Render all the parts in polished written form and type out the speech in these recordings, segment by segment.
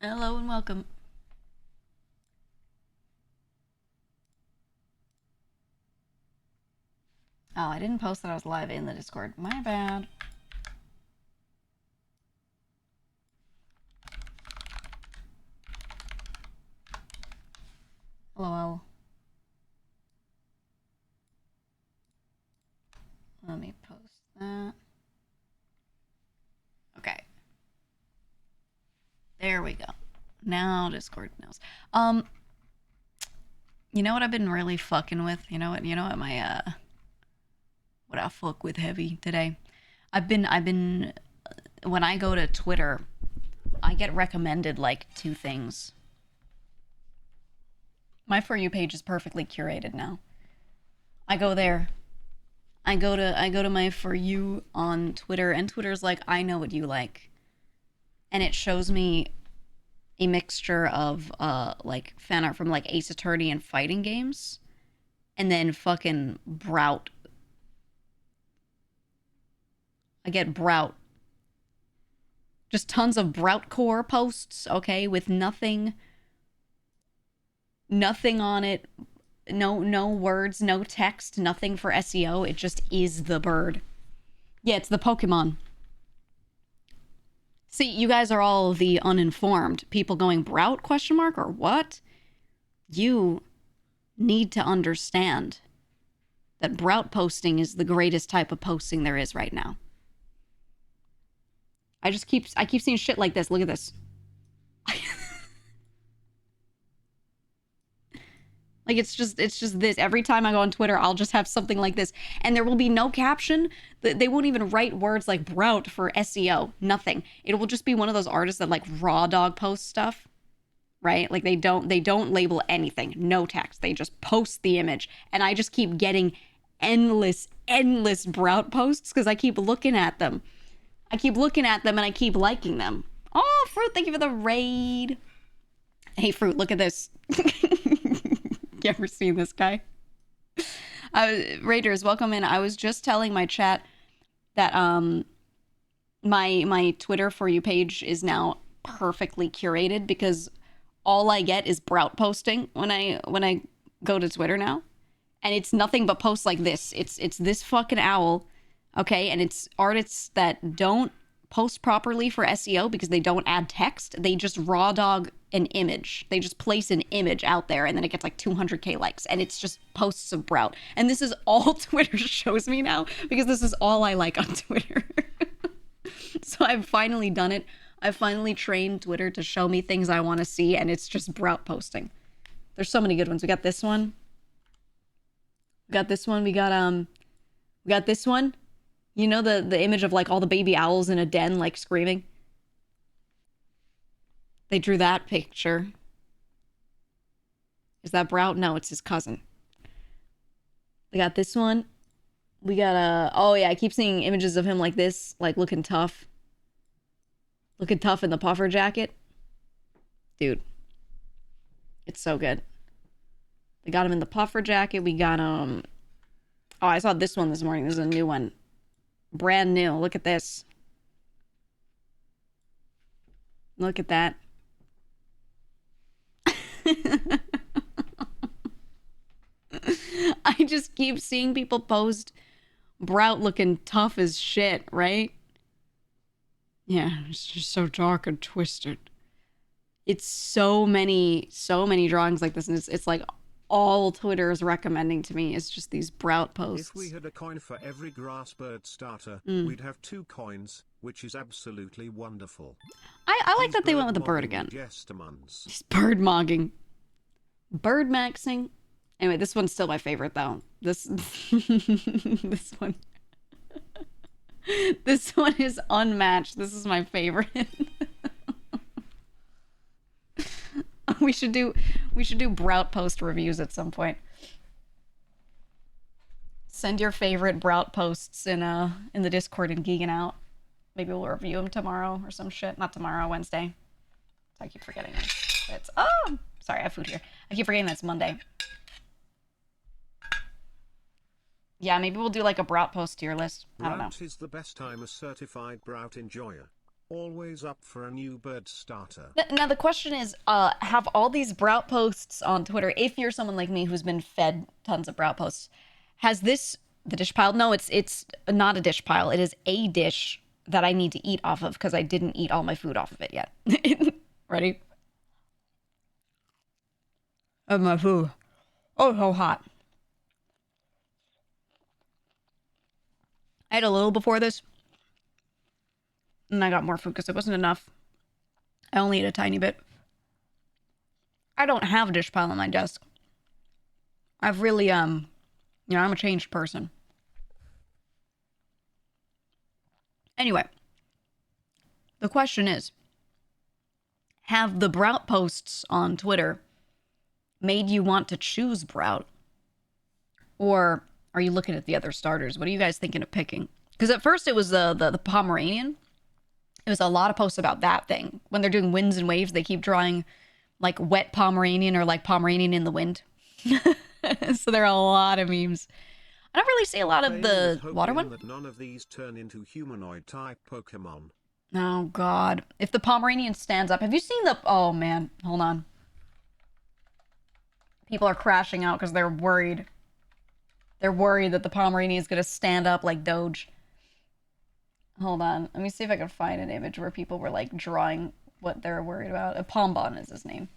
Hello and welcome. Oh, I didn't post that I was live in the Discord. My bad. LOL. Let me post that. Okay. There we go. Now Discord knows. You know what I've been really fucking with? You know what my what I fuck with heavy today? I've been when I go to Twitter, I get recommended like two things. My For You page is perfectly curated now. I go there. I go to my For You on Twitter, and Twitter's like, I know what you like. And it shows me a mixture of like fan art from like Ace Attorney and fighting games. And then fucking Brout. I get Brout. Just tons of Brout core posts, okay, with nothing on it. No words, no text, nothing for SEO. It just is the bird. Yeah, it's the Pokemon. See, you guys are all the uninformed people going Brout question mark or what? You need to understand that Brout posting is the greatest type of posting there is right now. I keep seeing shit like this. Look at this. Like it's just this. Every time I go on Twitter, I'll just have something like this. And there will be no caption. They won't even write words like Brout for SEO. Nothing. It will just be one of those artists that like raw dog post stuff. Right? Like they don't label anything. No text. They just post the image. And I just keep getting endless Brout posts because I keep looking at them. I keep looking at them and I keep liking them. Oh, Fruit, thank you for the raid. Hey, Fruit, look at this. You ever seen this guy? Raiders, welcome in. I was just telling my chat that my Twitter For You page is now perfectly curated because all I get is Brout posting when I go to Twitter now, and it's nothing but posts like this. It's this fucking owl, okay, and it's artists that don't post properly for SEO because they don't add text. They just raw dog an image. They just place an image out there and then it gets like 200k likes and it's just posts of Brout. And this is all Twitter shows me now because this is all I like on Twitter. So I've finally done it. I've finally trained Twitter to show me things I want to see and it's just Brout posting. There's so many good ones. We got this one. We got this one. We got this one. You know the image of like all the baby owls in a den like screaming? They drew that picture. Is that Brout? No, it's his cousin. They got this one. We got oh yeah, I keep seeing images of him like this, like looking tough. Looking tough in the puffer jacket. Dude. It's so good. They got him in the puffer jacket. We got oh, I saw this one this morning. This is a new one. Brand new. Look at this. Look at that. I just keep seeing people post Brout looking tough as shit, right? Yeah, it's just so dark and twisted. It's so many drawings like this, and it's like all Twitter is recommending to me is just these Brout posts. If we had a coin for every grass bird starter, we'd have 2 coins, which is absolutely wonderful. I like that they went with the bird again. He's bird mogging. Bird maxing. Anyway, this one's still my favorite though. This one. This one is unmatched. This is my favorite. we should do Brout post reviews at some point. Send your favorite Brout posts in the Discord and Geegan out. Maybe we'll review them tomorrow or some shit. Not tomorrow, Wednesday. I keep forgetting it's oh, sorry, I have food here. I keep forgetting that's Monday. Yeah, maybe we'll do like a Brout post tier list. I don't know. Brout is the best. I'm a certified Brout enjoyer. Always up for a new bird starter. Now the question is, have all these Brout posts on Twitter, if you're someone like me who's been fed tons of Brout posts, has this the dish pile? No, it's not a dish pile. It is a dish that I need to eat off of because I didn't eat all my food off of it yet. Ready? Of my food. Oh, so hot. I had a little before this, and I got more food because it wasn't enough. I only ate a tiny bit. I don't have a dish pile on my desk. I've really, I'm a changed person. Anyway, the question is, have the Brout posts on Twitter made you want to choose Brout? Or are you looking at the other starters? What are you guys thinking of picking? Because at first it was the Pomeranian. It was a lot of posts about that thing. When they're doing winds and waves, they keep drawing like wet Pomeranian or like Pomeranian in the wind. So there are a lot of memes. I don't really see a lot of the water one. That none of these turn into humanoid type Pokemon. Oh God. If the Pomeranian stands up, have you seen the, oh man, hold on. People are crashing out because they're worried. They're worried that the Pomeranian is going to stand up like Doge. Hold on. Let me see if I can find an image where people were like drawing what they're worried about. Pombon is his name.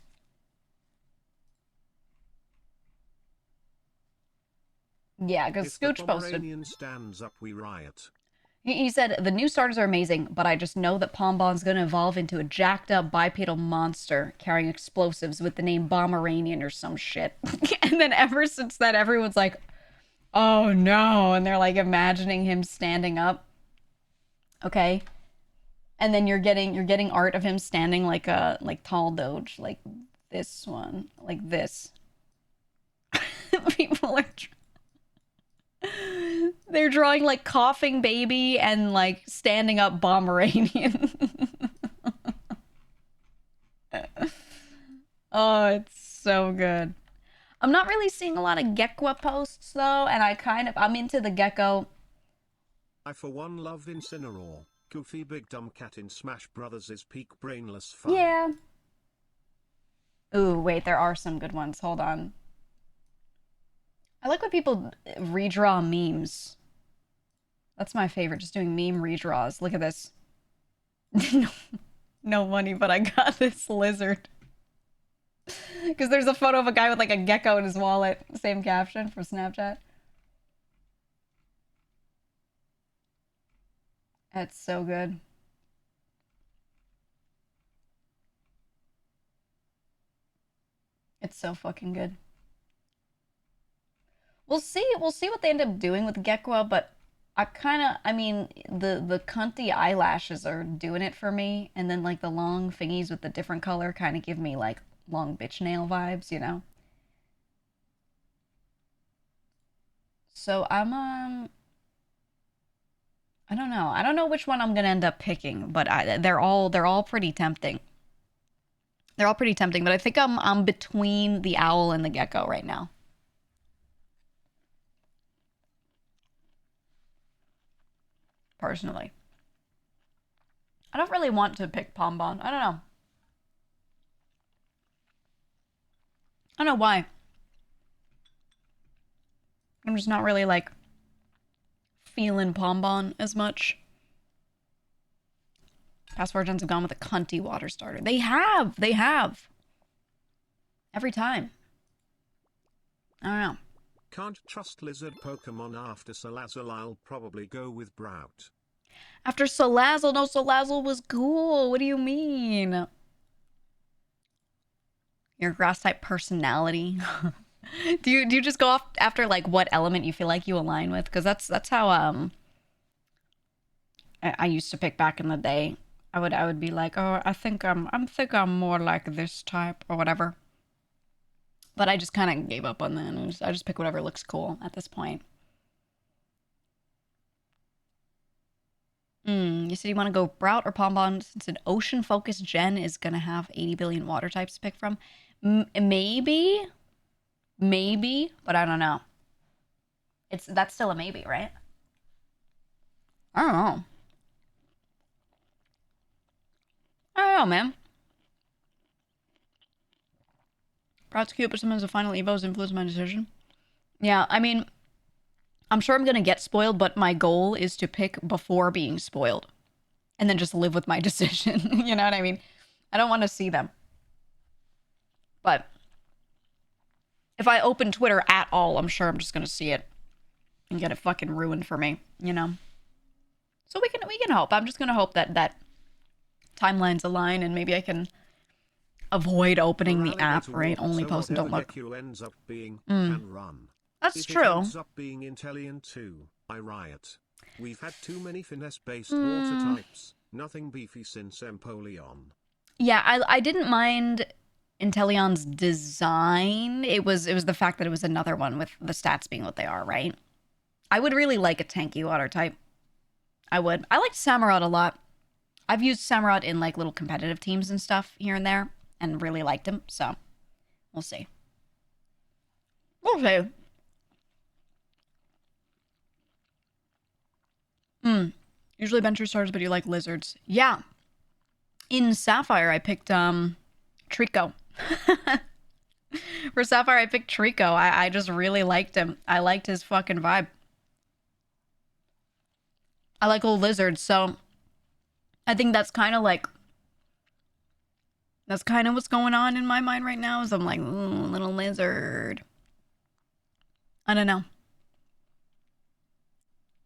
Yeah, because Scooch posted. If the Pomeranian stands up, we riot. He said, the new starters are amazing, but I just know that Pombon's going to evolve into a jacked up bipedal monster carrying explosives with the name Pomeranian or some shit. And then ever since that, everyone's like, oh no. And they're like imagining him standing up. Okay. And then you're getting art of him standing like a tall Doge, like this one, like this. People are they're drawing like coughing baby and like standing up Pomeranian. Oh, it's so good. I'm not really seeing a lot of Gekwa posts though, and I'm into the gecko. I for one love Incineroar. Goofy big dumb cat in Smash Brothers is peak brainless fun. Yeah. Ooh, wait, there are some good ones. Hold on. I like when people redraw memes. That's my favorite, just doing meme redraws. Look at this. No money, but I got this lizard. Because there's a photo of a guy with like a gecko in his wallet. Same caption from Snapchat. That's so good. It's so fucking good. We'll see what they end up doing with Gekwa, but I mean, the cunty eyelashes are doing it for me, and then like the long thingies with the different color kind of give me like long bitch nail vibes, you know? So I'm, I don't know. I don't know which one I'm gonna end up picking, but they're all pretty tempting. They're all pretty tempting, but I think I'm between the owl and the gecko right now. Personally. I don't really want to pick Pombon. I don't know. I don't know why. I'm just not really like feeling Pombon as much. Past 4 gens have gone with a cunty water starter. They have. Every time. I don't know. Can't trust lizard Pokemon after Salazzle. I'll probably go with Brout. After Salazzle? No, Salazzle was cool. What do you mean? Your grass type personality. Do you just go off after like what element you feel like you align with? Because that's how I used to pick back in the day. I would be like, oh, I think I'm more like this type or whatever. But I just kind of gave up on that. I just pick whatever looks cool at this point. You said you want to go Brout or Pombon since an ocean-focused gen is going to have 80 billion water types to pick from? Maybe, but I don't know. That's still a maybe, right? I don't know. don't know, man. Proud's cute, but sometimes the final Evos influence my decision. Yeah, I mean, I'm sure I'm gonna get spoiled, but my goal is to pick before being spoiled. And then just live with my decision. You know what I mean? I don't want to see them. But if I open Twitter at all, I'm sure I'm just gonna see it and get it fucking ruined for me, you know? So we can hope. I'm just gonna hope that timelines align and maybe I can avoid opening the app, right? Only post and don't look. Ends up being, can run. That's if true. It ends up being Intellion too, I riot. We've had too many finesse-based water types. Nothing beefy since Empoleon. Yeah, I didn't mind Intellion's design. It was the fact that it was another one with the stats being what they are, right? I would really like a tanky water type. I would. I liked Samurott a lot. I've used Samurott in like little competitive teams and stuff here and there and really liked him, so we'll see. We'll see. Usually Venture starters, but you like lizards. Yeah. In Sapphire, I picked Trico. For Sapphire, I picked Trico. I just really liked him. I liked his fucking vibe. I like old lizards, so I think that's kind of like... That's kind of what's going on in my mind right now, is I'm like, ooh, little lizard. I don't know.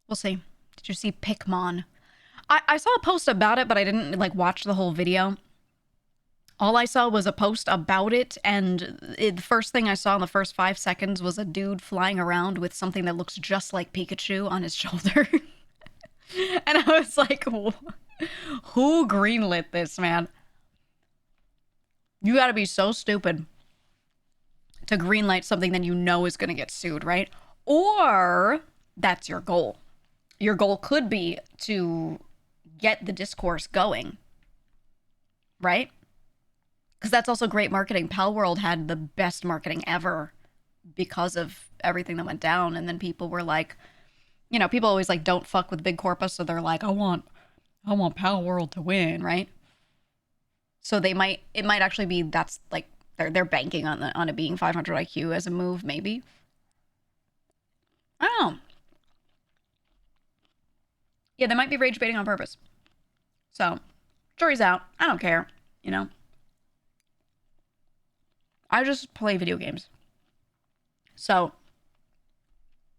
We'll see. Did you see Pikmon? I saw a post about it, but I didn't like watch the whole video. All I saw was a post about it, and the first thing I saw in the first 5 seconds was a dude flying around with something that looks just like Pikachu on his shoulder. And I was like, who greenlit this, man? You gotta be so stupid to greenlight something that you know is gonna get sued, right? Or that's your goal. Your goal could be to get the discourse going, right? Because that's also great marketing. Pal World had the best marketing ever because of everything that went down. And then people were like, you know, people always like, don't fuck with Big Corpus. So they're like, I want Pal World to win, right? So it might actually be, that's like, they're banking on it being 500 IQ as a move, maybe. I don't know. Yeah, they might be rage baiting on purpose. So, jury's out. I don't care, you know? I just play video games. So,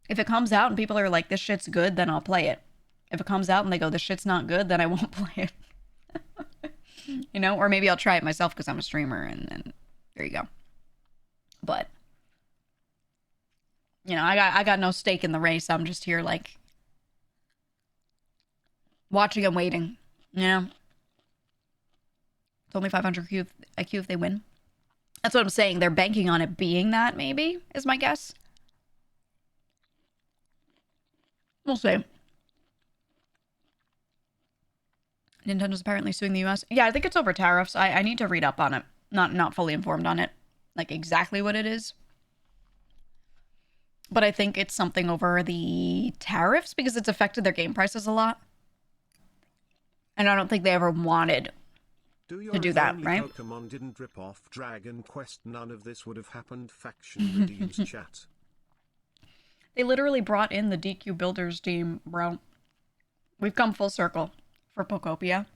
if it comes out and people are like, this shit's good, then I'll play it. If it comes out and they go, this shit's not good, then I won't play it. You know? Or maybe I'll try it myself because I'm a streamer, and then there you go. But, you know, I got no stake in the race. I'm just here, like, watching and waiting, you know? It's only 500 IQ if they win. That's what I'm saying. They're banking on it being that, maybe, is my guess. We'll see. Nintendo's apparently suing the US. Yeah, I think it's over tariffs. I need to read up on it. Not fully informed on it. Like, exactly what it is. But I think it's something over the tariffs because it's affected their game prices a lot. And I don't think they ever wanted to do that, right? Pokemon didn't rip off Dragon Quest, none of this would have happened. Faction redeems chat. They literally brought in the DQ Builders team, bro. We've come full circle for Pokopia.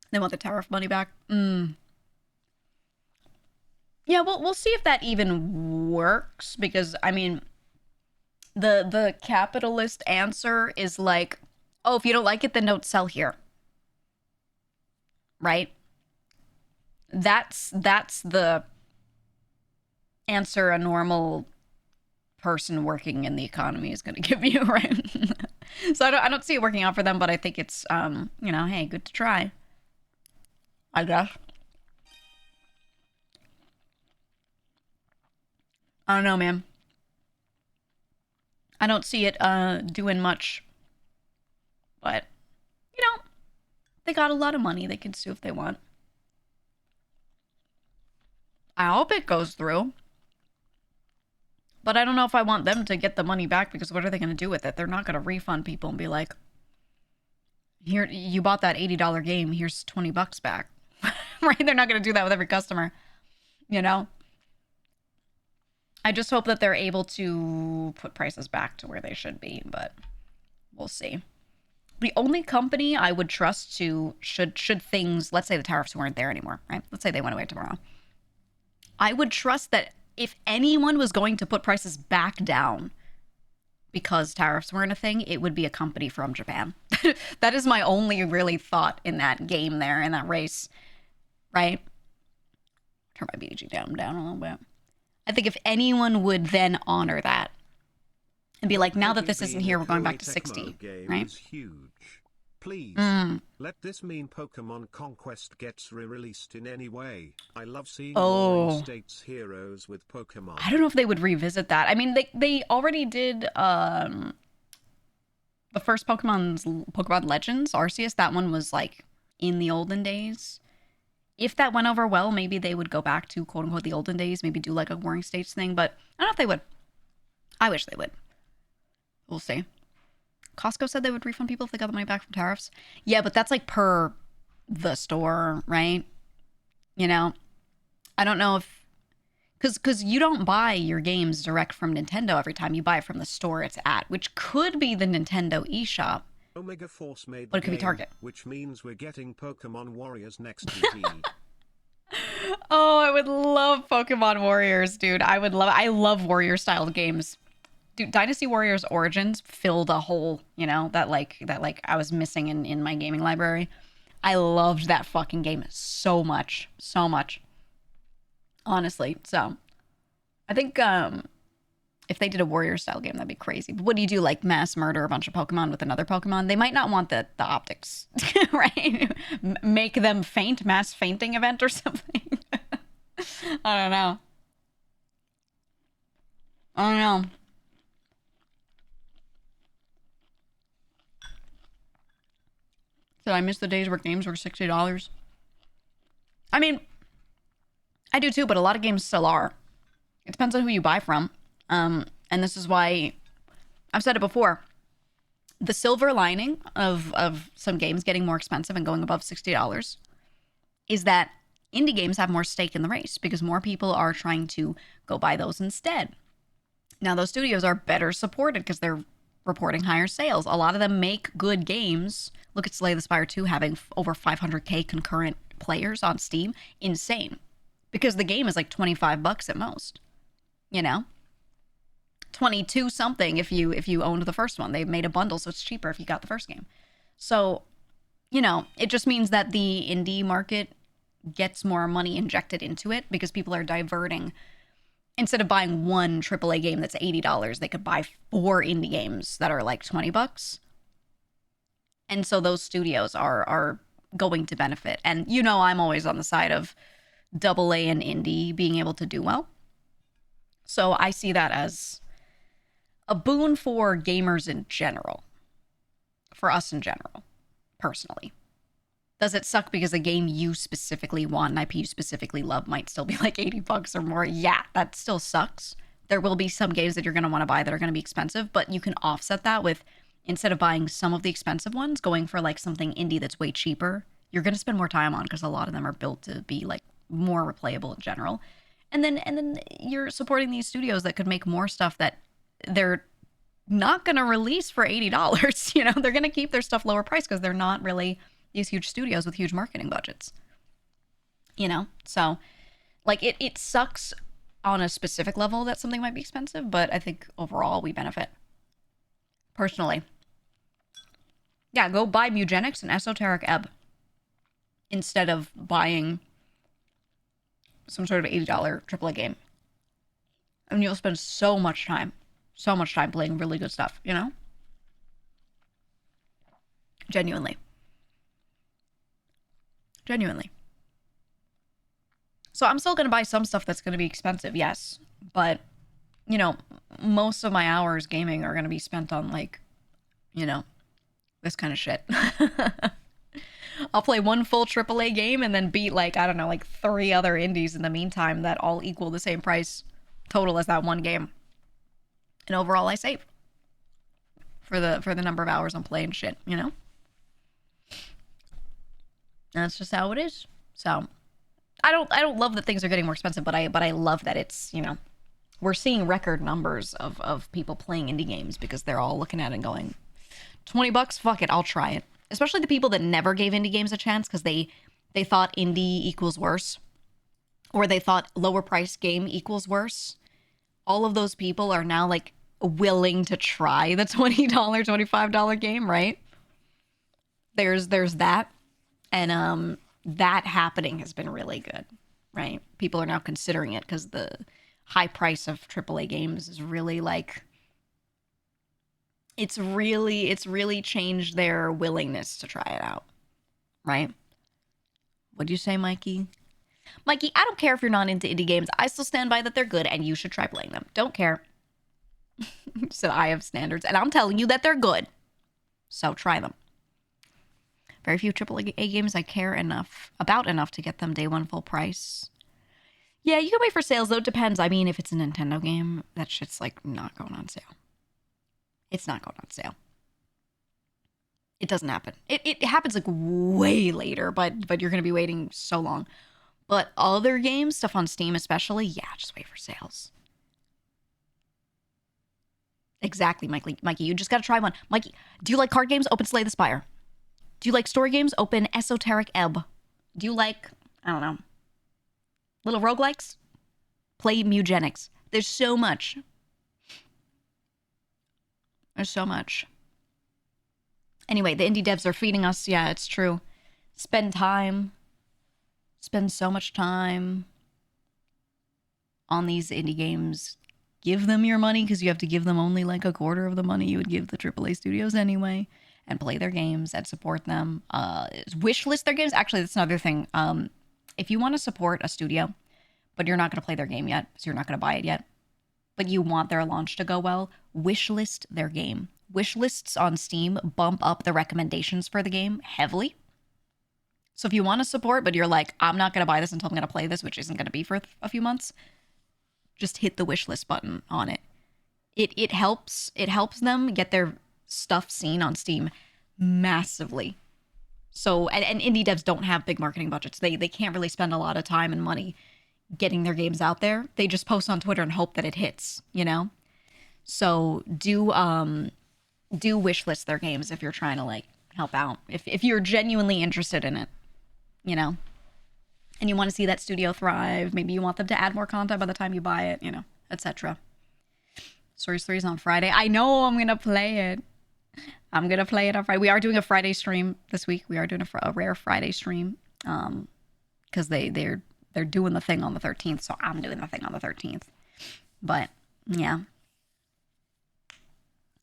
They want the tariff money back. Yeah, we'll see if that even works, because I mean, the capitalist answer is like, oh, if you don't like it, then don't sell here. Right? That's the answer a normal person working in the economy is going to give you, right? So I don't see it working out for them, but I think it's you know, hey, good to try, I guess. I don't know, man. I don't see it doing much. But, you know, they got a lot of money. They can sue if they want. I hope it goes through. But I don't know if I want them to get the money back, because what are they going to do with it? They're not going to refund people and be like, here, you bought that $80 game, here's $20 back. Right? They're not going to do that with every customer, you know? I just hope that they're able to put prices back to where they should be, but we'll see. The only company I would trust to, should things, let's say the tariffs weren't there anymore, right? Let's say they went away tomorrow. I would trust that if anyone was going to put prices back down because tariffs weren't a thing, it would be a company from Japan. That is my only really thought in that game there, in that race, right? Turn my BG down a little bit. I think if anyone would then honor that and be like, now that this isn't here, we're going back to 60, right? Huge. Please, let this mean Pokemon Conquest gets re-released in any way. I love seeing more States heroes with Pokemon. I don't know if they would revisit that. I mean, they already did the first Pokemon Legends, Arceus. That one was like in the olden days. If that went over well, maybe they would go back to quote unquote the olden days, maybe do like a Warring States thing, but I don't know if they would. I wish they would. We'll see. Costco said they would refund people if they got the money back from tariffs. Yeah, but that's like per the store, right? You know, I don't know if, because you don't buy your games direct from Nintendo every time. You buy it from the store it's at, which could be the Nintendo eShop. Omega Force made but it could be Target. Which means we're getting Pokemon Warriors next GG. Oh, I would love Pokemon Warriors, dude. I love warrior style games. Dude, Dynasty Warriors Origins filled a hole, you know, that I was missing in my gaming library. I loved that fucking game so much. So much. Honestly. So I think if they did a warrior style game, that'd be crazy. But what do you do? Like mass murder a bunch of Pokemon with another Pokemon? They might not want the optics, right? Make them faint, mass fainting event or something. I don't know. Did I miss the days where games were $60? I mean, I do too, but a lot of games still are. It depends on who you buy from. And this is why I've said it before. The silver lining of some games getting more expensive and going above $60 is that indie games have more stake in the race because more people are trying to go buy those instead. Now, those studios are better supported because they're reporting higher sales. A lot of them make good games. Look at Slay the Spire 2 having over 500k concurrent players on Steam. Insane. Because the game is like $25 at most. You know? 22 something if you owned the first one. They made a bundle so it's cheaper if you got the first game. So, you know, it just means that the indie market gets more money injected into it because people are diverting. Instead of buying one AAA game that's $80, they could buy 4 indie games that are like $20. And so those studios are going to benefit. And you know I'm always on the side of AA and indie being able to do well. So I see that as a boon for gamers in general. For us in general, personally. Does it suck because a game you specifically want, an IP you specifically love, might still be like $80 or more? Yeah, that still sucks. There will be some games that you're going to want to buy that are going to be expensive, but you can offset that with, instead of buying some of the expensive ones, going for like something indie that's way cheaper. You're going to spend more time on because a lot of them are built to be like more replayable in general. And then you're supporting these studios that could make more stuff that they're not going to release for $80. You know, they're going to keep their stuff lower price because they're not really these huge studios with huge marketing budgets. You know, so like it sucks on a specific level that something might be expensive, but I think overall we benefit. Personally. Yeah, go buy Mugenics and Esoteric Ebb instead of buying some sort of $80 AAA game. And you'll spend so much time playing really good stuff, you know? Genuinely. So I'm still going to buy some stuff that's going to be expensive, yes. But, you know, most of my hours gaming are going to be spent on, like, you know, this kind of shit. I'll play one full AAA game and then beat, like, I don't know, like 3 other indies in the meantime that all equal the same price total as that one game. And overall, I save for the number of hours I'm playing shit, you know? That's just how it is. So I don't love that things are getting more expensive, but I love that it's, you know, we're seeing record numbers of people playing indie games because they're all looking at it and going, $20, fuck it, I'll try it. Especially the people that never gave indie games a chance because they thought indie equals worse, or they thought lower price game equals worse. All of those people are now like willing to try the $20, $25 game, right? There's that. And that happening has been really good, right? People are now considering it because the high price of AAA games is really like, it's really changed their willingness to try it out, right? What'd you say, Mikey? Mikey, I don't care if you're not into indie games. I still stand by that they're good and you should try playing them. Don't care. So I have standards and I'm telling you that they're good. So try them. Very few AAA games I care about enough to get them day one full price. Yeah, you can wait for sales though. It depends. I mean, if it's a Nintendo game, that shit's like not going on sale. It's not going on sale. It doesn't happen. It happens like way later, but you're going to be waiting so long. But other games, stuff on Steam especially, yeah, just wait for sales. Exactly, Mikey. You just got to try one. Mikey, do you like card games? Open Slay the Spire. Do you like story games? Open Esoteric Ebb. Do you like, I don't know, little roguelikes? Play Mugenics. There's so much. There's so much. Anyway, the indie devs are feeding us. Yeah, it's true. Spend time. Spend so much time on these indie games. Give them your money because you have to give them only like a quarter of the money you would give the AAA studios anyway. And play their games and support them. Wishlist their games. Actually, that's another thing. If you want to support a studio, but you're not going to play their game yet, so you're not going to buy it yet, but you want their launch to go well, wishlist their game. Wishlists on Steam bump up the recommendations for the game heavily. So if you want to support, but you're like, I'm not going to buy this until I'm going to play this, which isn't going to be for a few months, just hit the wishlist button on it. It helps them get their stuff seen on Steam massively. So, and indie devs don't have big marketing budgets. They can't really spend a lot of time and money getting their games out there. They just post on Twitter and hope that it hits, you know? So do wishlist their games if you're trying to like help out. If you're genuinely interested in it, you know? And you want to see that studio thrive. Maybe you want them to add more content by the time you buy it, you know, etc. Stories 3 is on Friday. I know I'm going to play it. I'm going to play it on Friday. We are doing a Friday stream this week. We are doing a rare Friday stream because they're doing the thing on the 13th, so I'm doing the thing on the 13th. But, yeah.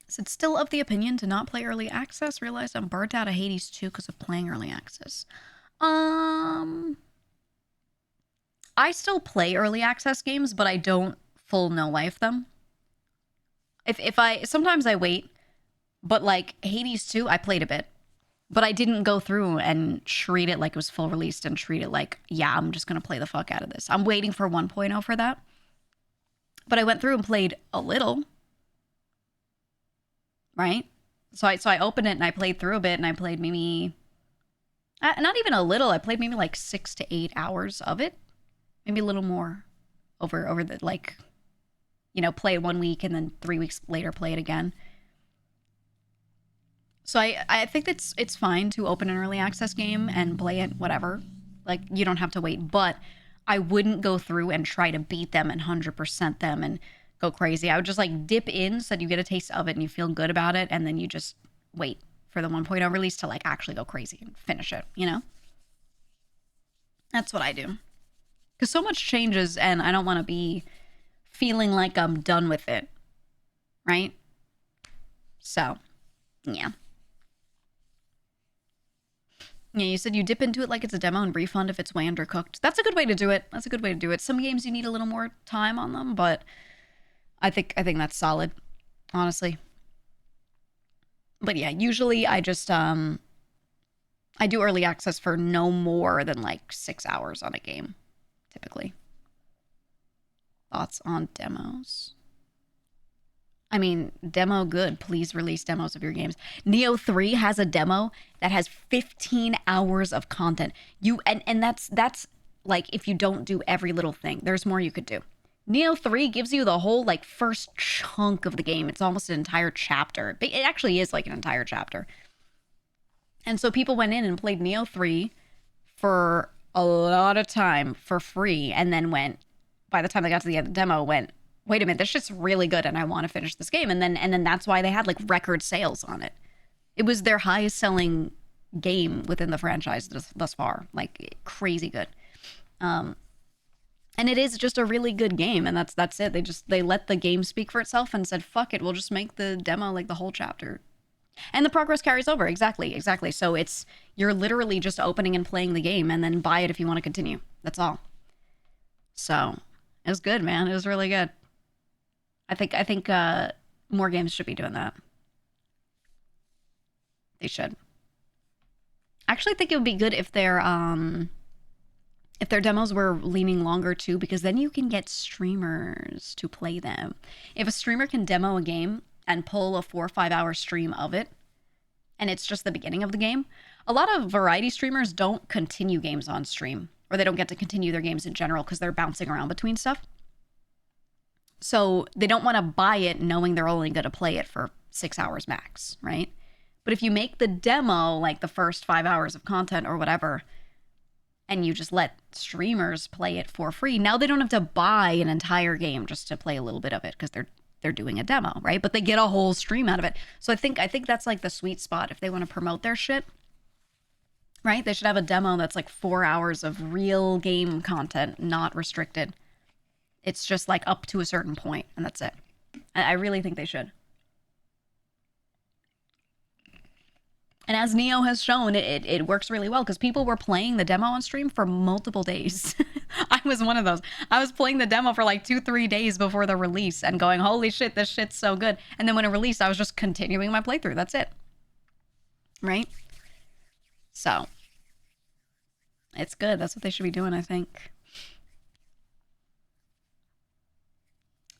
Is it still of the opinion to not play early access? Realized I'm burnt out of Hades 2 because of playing early access. I still play early access games, but I don't full no life them. Sometimes I wait, but like Hades 2, I played a bit, but I didn't go through and treat it like it was full released and treat it like, yeah, I'm just going to play the fuck out of this. I'm waiting for 1.0 for that. But I went through and played a little, right? So I opened it and I played through a bit and I played maybe, not even a little, I played maybe like 6 to 8 hours of it. Maybe a little more over the, like, you know, play it 1 week and then 3 weeks later play it again. So I think it's fine to open an early access game and play it, whatever. Like, you don't have to wait. But I wouldn't go through and try to beat them and 100% them and go crazy. I would just, like, dip in so that you get a taste of it and you feel good about it. And then you just wait for the 1.0 release to, like, actually go crazy and finish it, you know? That's what I do. Because so much changes and I don't want to be feeling like I'm done with it. Right? So, yeah. Yeah, you said you dip into it like it's a demo and refund if it's way undercooked. That's a good way to do it. That's a good way to do it. Some games you need a little more time on them, but I think that's solid, honestly. But yeah, usually I just I do early access for no more than like 6 hours on a game, typically. Thoughts on demos? I mean, demo good. Please release demos of your games. Neo 3 has a demo that has 15 hours of content. And that's like if you don't do every little thing. There's more you could do. Neo 3 gives you the whole like first chunk of the game. It's almost an entire chapter. It actually is like an entire chapter. And so people went in and played Neo 3 for a lot of time for free, and then by the time they got to the end of the demo, went, wait a minute, this shit's really good and I want to finish this game. And then that's why they had like record sales on it. It was their highest selling game within the franchise thus far. Like crazy good. And it is just a really good game, and that's it. They let the game speak for itself and said, fuck it, we'll just make the demo like the whole chapter. And the progress carries over. Exactly. So you're literally just opening and playing the game and then buy it if you want to continue. That's all. So it was good, man. It was really good. I think more games should be doing that. They should. I actually think it would be good if their demos were leaning longer too, because then you can get streamers to play them. If a streamer can demo a game and pull a 4 or 5 hour stream of it, and it's just the beginning of the game, a lot of variety streamers don't continue games on stream, or they don't get to continue their games in general because they're bouncing around between stuff. So they don't want to buy it knowing they're only going to play it for 6 hours max, right? But if you make the demo like the first 5 hours of content or whatever, and you just let streamers play it for free, now they don't have to buy an entire game just to play a little bit of it because they're doing a demo, right? But they get a whole stream out of it. So I think that's like the sweet spot if they want to promote their shit, right? They should have a demo that's like 4 hours of real game content, not restricted. It's just like up to a certain point, and that's it. I really think they should. And as Neo has shown, it works really well because people were playing the demo on stream for multiple days. I was one of those. I was playing the demo for like 2-3 days before the release and going, holy shit, this shit's so good. And then when it released, I was just continuing my playthrough. That's it. Right? So, it's good. That's what they should be doing, I think.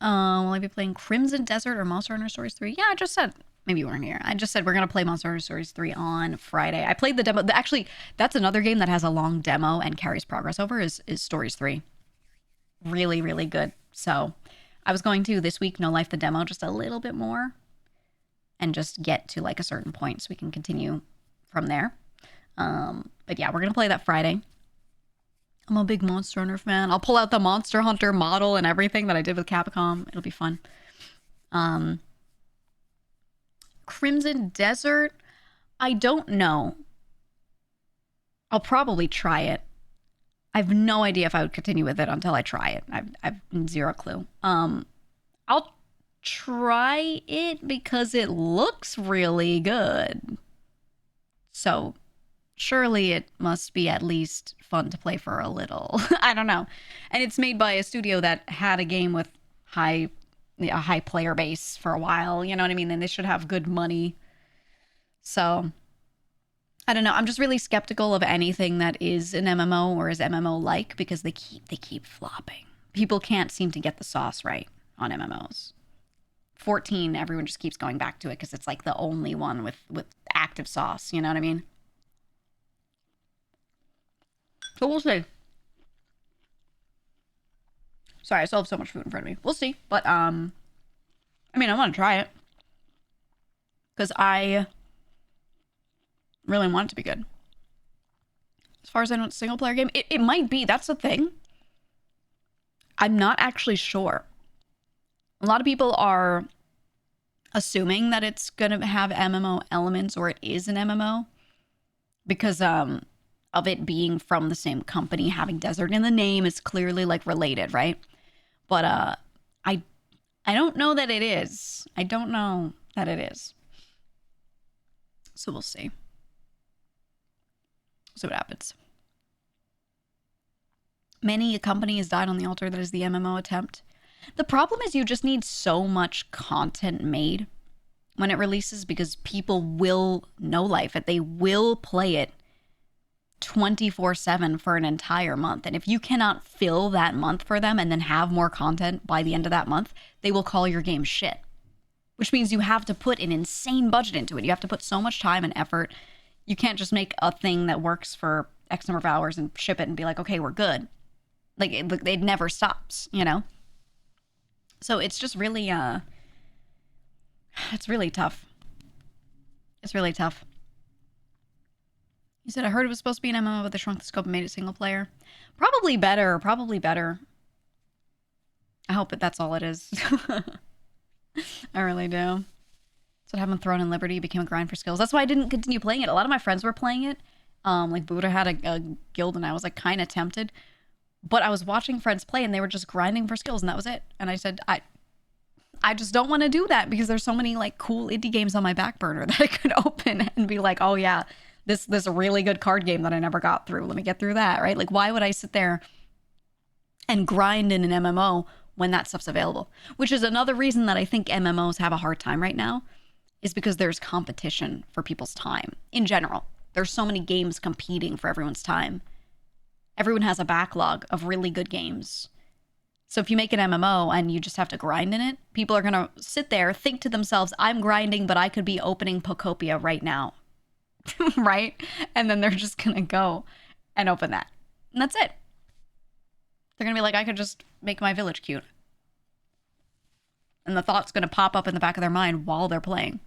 Will I be playing Crimson Desert or Monster Hunter Stories 3? Yeah, I just said... Maybe you weren't here. I just said we're going to play Monster Hunter Stories 3 on Friday. I played the demo. Actually, that's another game that has a long demo and carries progress over is Stories 3. Really, really good. So I was going to this week no life the demo just a little bit more and just get to like a certain point so we can continue from there. But yeah, we're going to play that Friday. I'm a big Monster Hunter fan. I'll pull out the Monster Hunter model and everything that I did with Capcom. It'll be fun. Crimson Desert, I don't know. I'll probably try it. I have no idea if I would continue with it until I try it. I've zero clue. I'll try it because it looks really good. So surely it must be at least fun to play for a little. I don't know. And it's made by a studio that had a game with a high player base for a while, you know what I mean? And they should have good money. So, I don't know. I'm just really skeptical of anything that is an MMO or is MMO-like because they keep flopping. People can't seem to get the sauce right on MMOs. 14, everyone just keeps going back to it because it's like the only one with active sauce, you know what I mean? So we'll see. Sorry, I still have so much food in front of me. We'll see. But, I mean, I want to try it. Because I really want it to be good. As far as I know, it's a single-player game. It might be. That's the thing. I'm not actually sure. A lot of people are assuming that it's going to have MMO elements or it is an MMO. Because, of it being from the same company, having desert in the name is clearly, like, related, right? But I don't know that it is. I don't know that it is. So we'll see. See what happens. Many a company has died on the altar that is the MMO attempt. The problem is you just need so much content made when it releases because people will know life it. They will play it 24/7 for an entire month. And if you cannot fill that month for them and then have more content by the end of that month, they will call your game shit. which means you have to put an insane budget into it. You have to put so much time and effort. You can't just make a thing that works for X number of hours and ship it and be like, okay, we're good. Like, it never stops, you know? So it's just really, it's really tough. It's really tough. You said, I heard it was supposed to be an MMO, but they shrunk the scope and made it single player. Probably better. I hope that that's all it is. I really do. So having Throne and Liberty became a grind for skills. That's why I didn't continue playing it. A lot of my friends were playing it. Like Buddha had a guild and I was like kind of tempted. But I was watching friends play and they were just grinding for skills and that was it. And I said, I just don't want to do that because there's so many like cool indie games on my back burner that I could open and be like, oh yeah, this really good card game that I never got through. Let me get through that, right? Like why would I sit there and grind in an MMO when that stuff's available? Which is another reason that I think MMOs have a hard time right now, is because there's competition for people's time in general. There's so many games competing for everyone's time. Everyone has a backlog of really good games. So if you make an MMO and you just have to grind in it, people are going to sit there, think to themselves, I'm grinding, but I could be opening Pokopia right now. Right? And then they're just going to go and open that. And that's it. They're going to be like, I could just make my village cute. And the thought's going to pop up in the back of their mind while they're playing.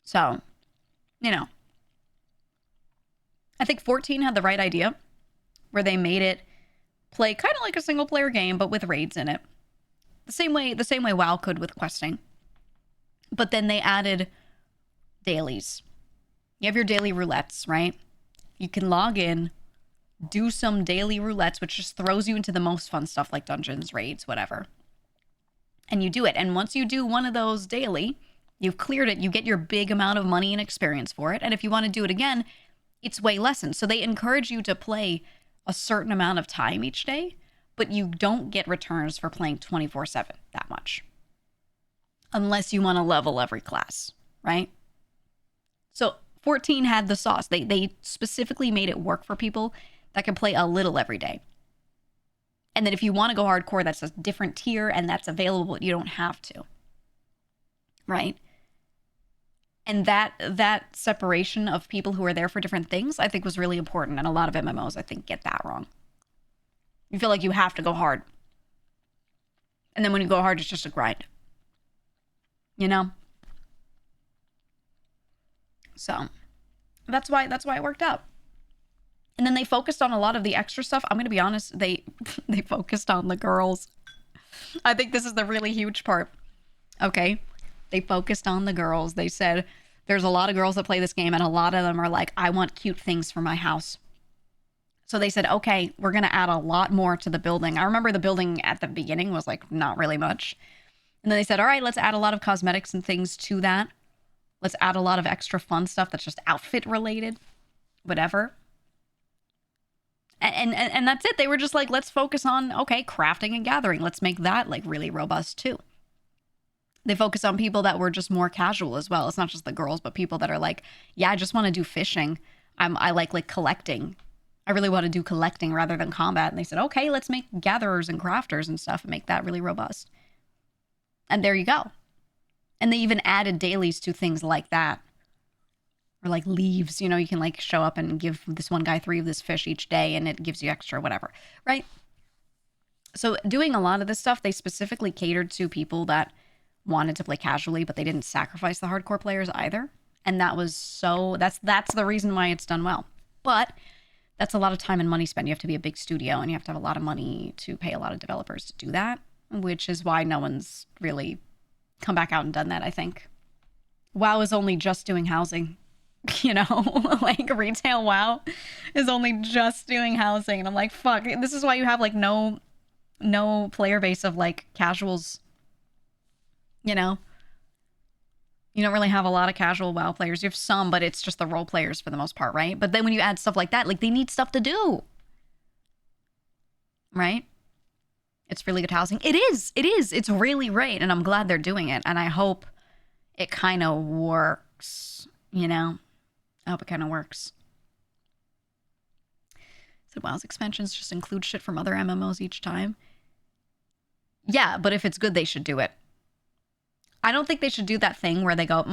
So, you know. I think 14 had the right idea, where they made it play kind of like a single player game, but with raids in it. The same way WoW could with questing. But then they added dailies. You have your daily roulettes, right? You can log in, do some daily roulettes, which just throws you into the most fun stuff like dungeons, raids, whatever. And you do it. And once you do one of those daily, you've cleared it, you get your big amount of money and experience for it. And if you want to do it again, it's way lessened. So they encourage you to play a certain amount of time each day, but you don't get returns for playing 24/7 that much. Unless you want to level every class, right? So 14 had the sauce. They specifically made it work for people that can play a little every day. And then if you want to go hardcore, that's a different tier and that's available. You don't have to. Right? And that separation of people who are there for different things, I think was really important. And a lot of MMOs, I think, get that wrong. You feel like you have to go hard. And then when you go hard, it's just a grind. You know? So that's why it worked out. And then they focused on a lot of the extra stuff. I'm going to be honest, they focused on the girls. I think this is the really huge part. Okay? They focused on the girls. They said, there's a lot of girls that play this game, and a lot of them are like, I want cute things for my house. So they said, okay, we're going to add a lot more to the building. I remember the building at the beginning was like not really much. And then they said, all right, let's add a lot of cosmetics and things to that. Let's add a lot of extra fun stuff that's just outfit related, whatever. And that's it. They were just like, let's focus on, okay, crafting and gathering. Let's make that like really robust too. They focus on people that were just more casual as well. It's not just the girls, but people that are like, yeah, I just want to do fishing. I like collecting. I really want to do collecting rather than combat. And they said, okay, let's make gatherers and crafters and stuff and make that really robust. And there you go. And they even added dailies to things like that. Or like leaves, you know, you can like show up and give this one guy 3 of this fish each day and it gives you extra whatever, right? So doing a lot of this stuff, they specifically catered to people that wanted to play casually, but they didn't sacrifice the hardcore players either. And that was that's the reason why it's done well. But that's a lot of time and money spent. You have to be a big studio and you have to have a lot of money to pay a lot of developers to do that, which is why no one's really come back out and done that, I think. WoW is only just doing housing, you know, like retail WoW is only just doing housing. And I'm like, fuck, this is why you have like no player base of like casuals, you know? You don't really have a lot of casual WoW players. You have some, but it's just the role players for the most part, right? But then when you add stuff like that, like they need stuff to do. Right? It's really good housing. It is. It's really great. And I'm glad they're doing it. And I hope it kind of works, you know? I hope it kind of works. So WoW's expansions just include shit from other MMOs each time. Yeah, but if it's good, they should do it. I don't think they should do that thing where they go,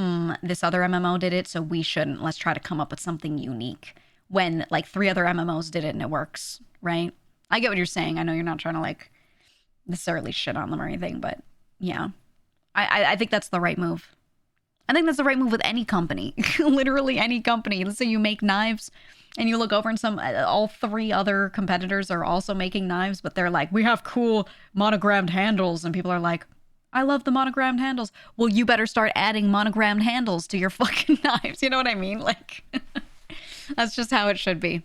this other MMO did it, so we shouldn't. Let's try to come up with something unique. When like 3 other MMOs did it and it works, right? I get what you're saying. I know you're not trying to like necessarily shit on them or anything, but yeah. I think that's the right move. I think that's the right move with any company. Literally any company. Let's say you make knives and you look over and all 3 other competitors are also making knives, but they're like, we have cool monogrammed handles. And people are like, I love the monogrammed handles. Well, you better start adding monogrammed handles to your fucking knives. You know what I mean? Like, that's just how it should be.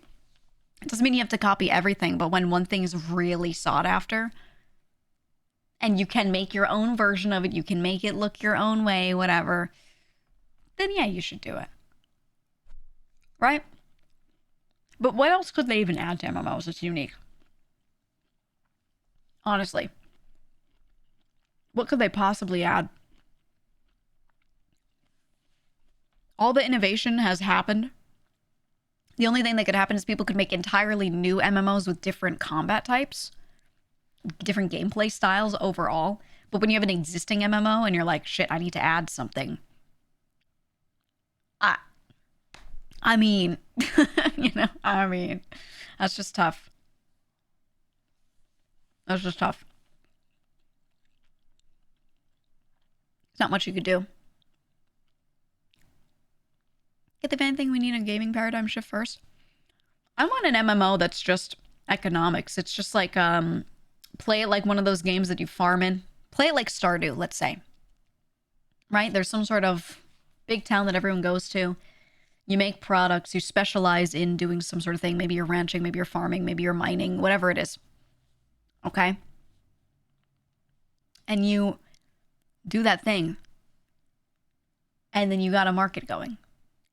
It doesn't mean you have to copy everything, but when one thing is really sought after, and you can make your own version of it, you can make it look your own way, whatever, then yeah, you should do it. Right? But what else could they even add to MMOs that's unique? Honestly. What could they possibly add? All the innovation has happened. The only thing that could happen is people could make entirely new MMOs with different combat types, different gameplay styles overall. But when you have an existing MMO and you're like, shit, I need to add something. I mean, that's just tough. That's just tough. There's not much you could do. If anything, we need a gaming paradigm shift first. I want an MMO that's just economics. It's just like, play it like one of those games that you farm in. Play it like Stardew, let's say. Right? There's some sort of big town that everyone goes to. You make products. You specialize in doing some sort of thing. Maybe you're ranching. Maybe you're farming. Maybe you're mining. Whatever it is. Okay? And you do that thing. And then you got a market going.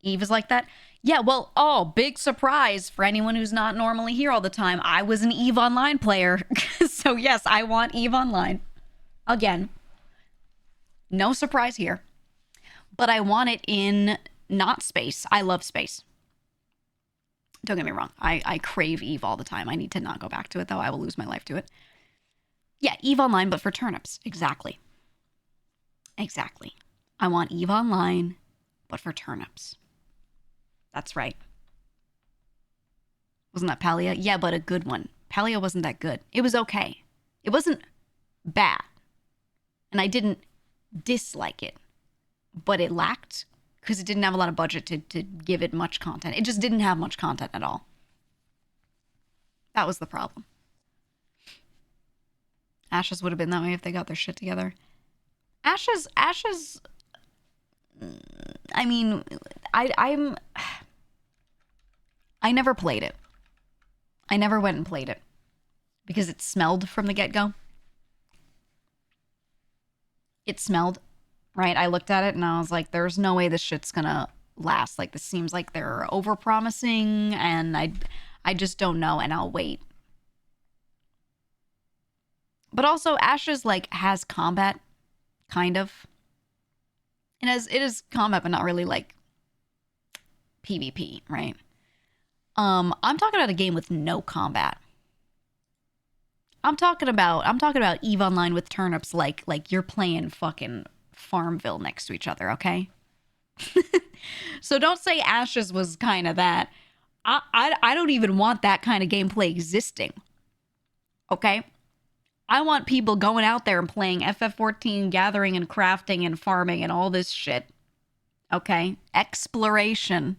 Eve is like that. Yeah, well, big surprise for anyone who's not normally here all the time. I was an Eve Online player. So yes, I want Eve Online. Again, no surprise here. But I want it in not space. I love space. Don't get me wrong. I crave Eve all the time. I need to not go back to it, though. I will lose my life to it. Yeah, Eve Online, but for turnips. Exactly. Exactly. I want Eve Online, but for turnips. That's right. Wasn't that Palia? Yeah, but a good one. Palia wasn't that good. It was okay. It wasn't bad. And I didn't dislike it. But it lacked, because it didn't have a lot of budget to give it much content. It just didn't have much content at all. That was the problem. Ashes would have been that way if they got their shit together. Ashes, I mean, I never played it. I never went and played it because it smelled from the get-go. It smelled, right? I looked at it and I was like, there's no way this shit's gonna last. Like, this seems like they're over-promising and I just don't know, and I'll wait. But also, Ashes, like, has combat, kind of. It is combat, but not really, like, PvP, right? I'm talking about a game with no combat. I'm talking about Eve Online with turnips like you're playing fucking Farmville next to each other, okay? So don't say Ashes was kind of that. I don't even want that kind of gameplay existing. Okay? I want people going out there and playing FF14, gathering and crafting and farming and all this shit. Okay? Exploration.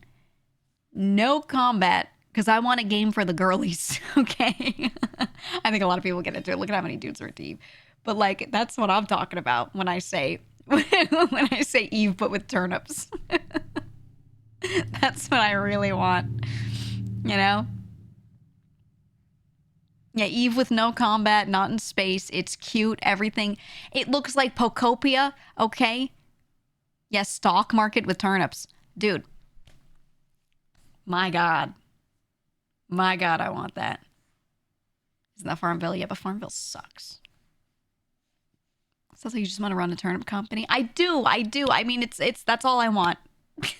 No combat, because I want a game for the girlies, okay? I think a lot of people get into it. Look at how many dudes are at Eve. But, like, that's what I'm talking about when I say Eve, but with turnips. That's what I really want, you know? Yeah, Eve with no combat, not in space. It's cute, everything. It looks like Pocopia, okay? Yes, stock market with turnips. Dude. My God. My God, I want that. Isn't that Farmville? Yeah, but Farmville sucks. Sounds like you just want to run a turnip company. I do. I mean, it's that's all I want.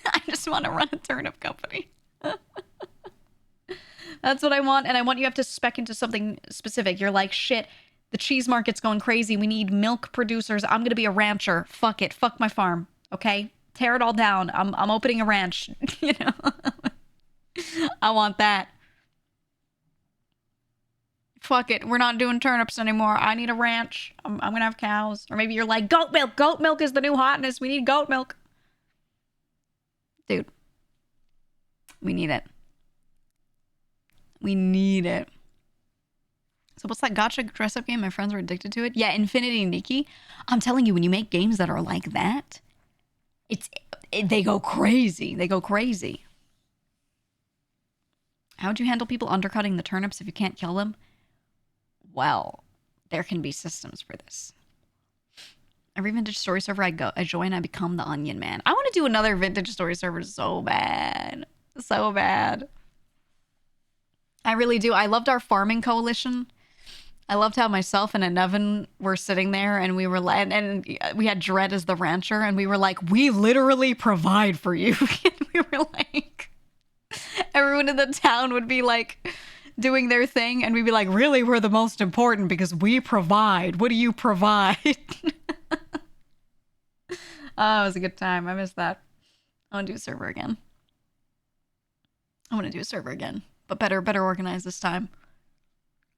I just want to run a turnip company. That's what I want, and I want you to have to spec into something specific. You're like, shit, The cheese market's going crazy. We need milk producers. I'm going to be a rancher. Fuck it. Fuck my farm. Okay? Tear it all down. I'm opening a ranch. You know? I want that. Fuck it. We're not doing turnips anymore. I need a ranch. I'm going to have cows. Or maybe you're like, goat milk. Goat milk is the new hotness. We need goat milk. Dude. We need it. We need it. So what's that gotcha dress-up game? My friends are addicted to it. Yeah, Infinity Nikki. I'm telling you, when you make games that are like that, they go crazy. They go crazy. How would you handle people undercutting the turnips if you can't kill them? Well, there can be systems for this. Every vintage story server I join, I become the Onion Man. I want to do another vintage story server so bad. So bad. I really do. I loved our farming coalition. I loved how myself and Nevin were sitting there and we were like, and we had Dread as the rancher and we were like, we literally provide for you. And we were like, everyone in the town would be like doing their thing and we'd be like, really, we're the most important because we provide. What do you provide? Oh, it was a good time. I miss that. I want to do a server again. But better organized this time.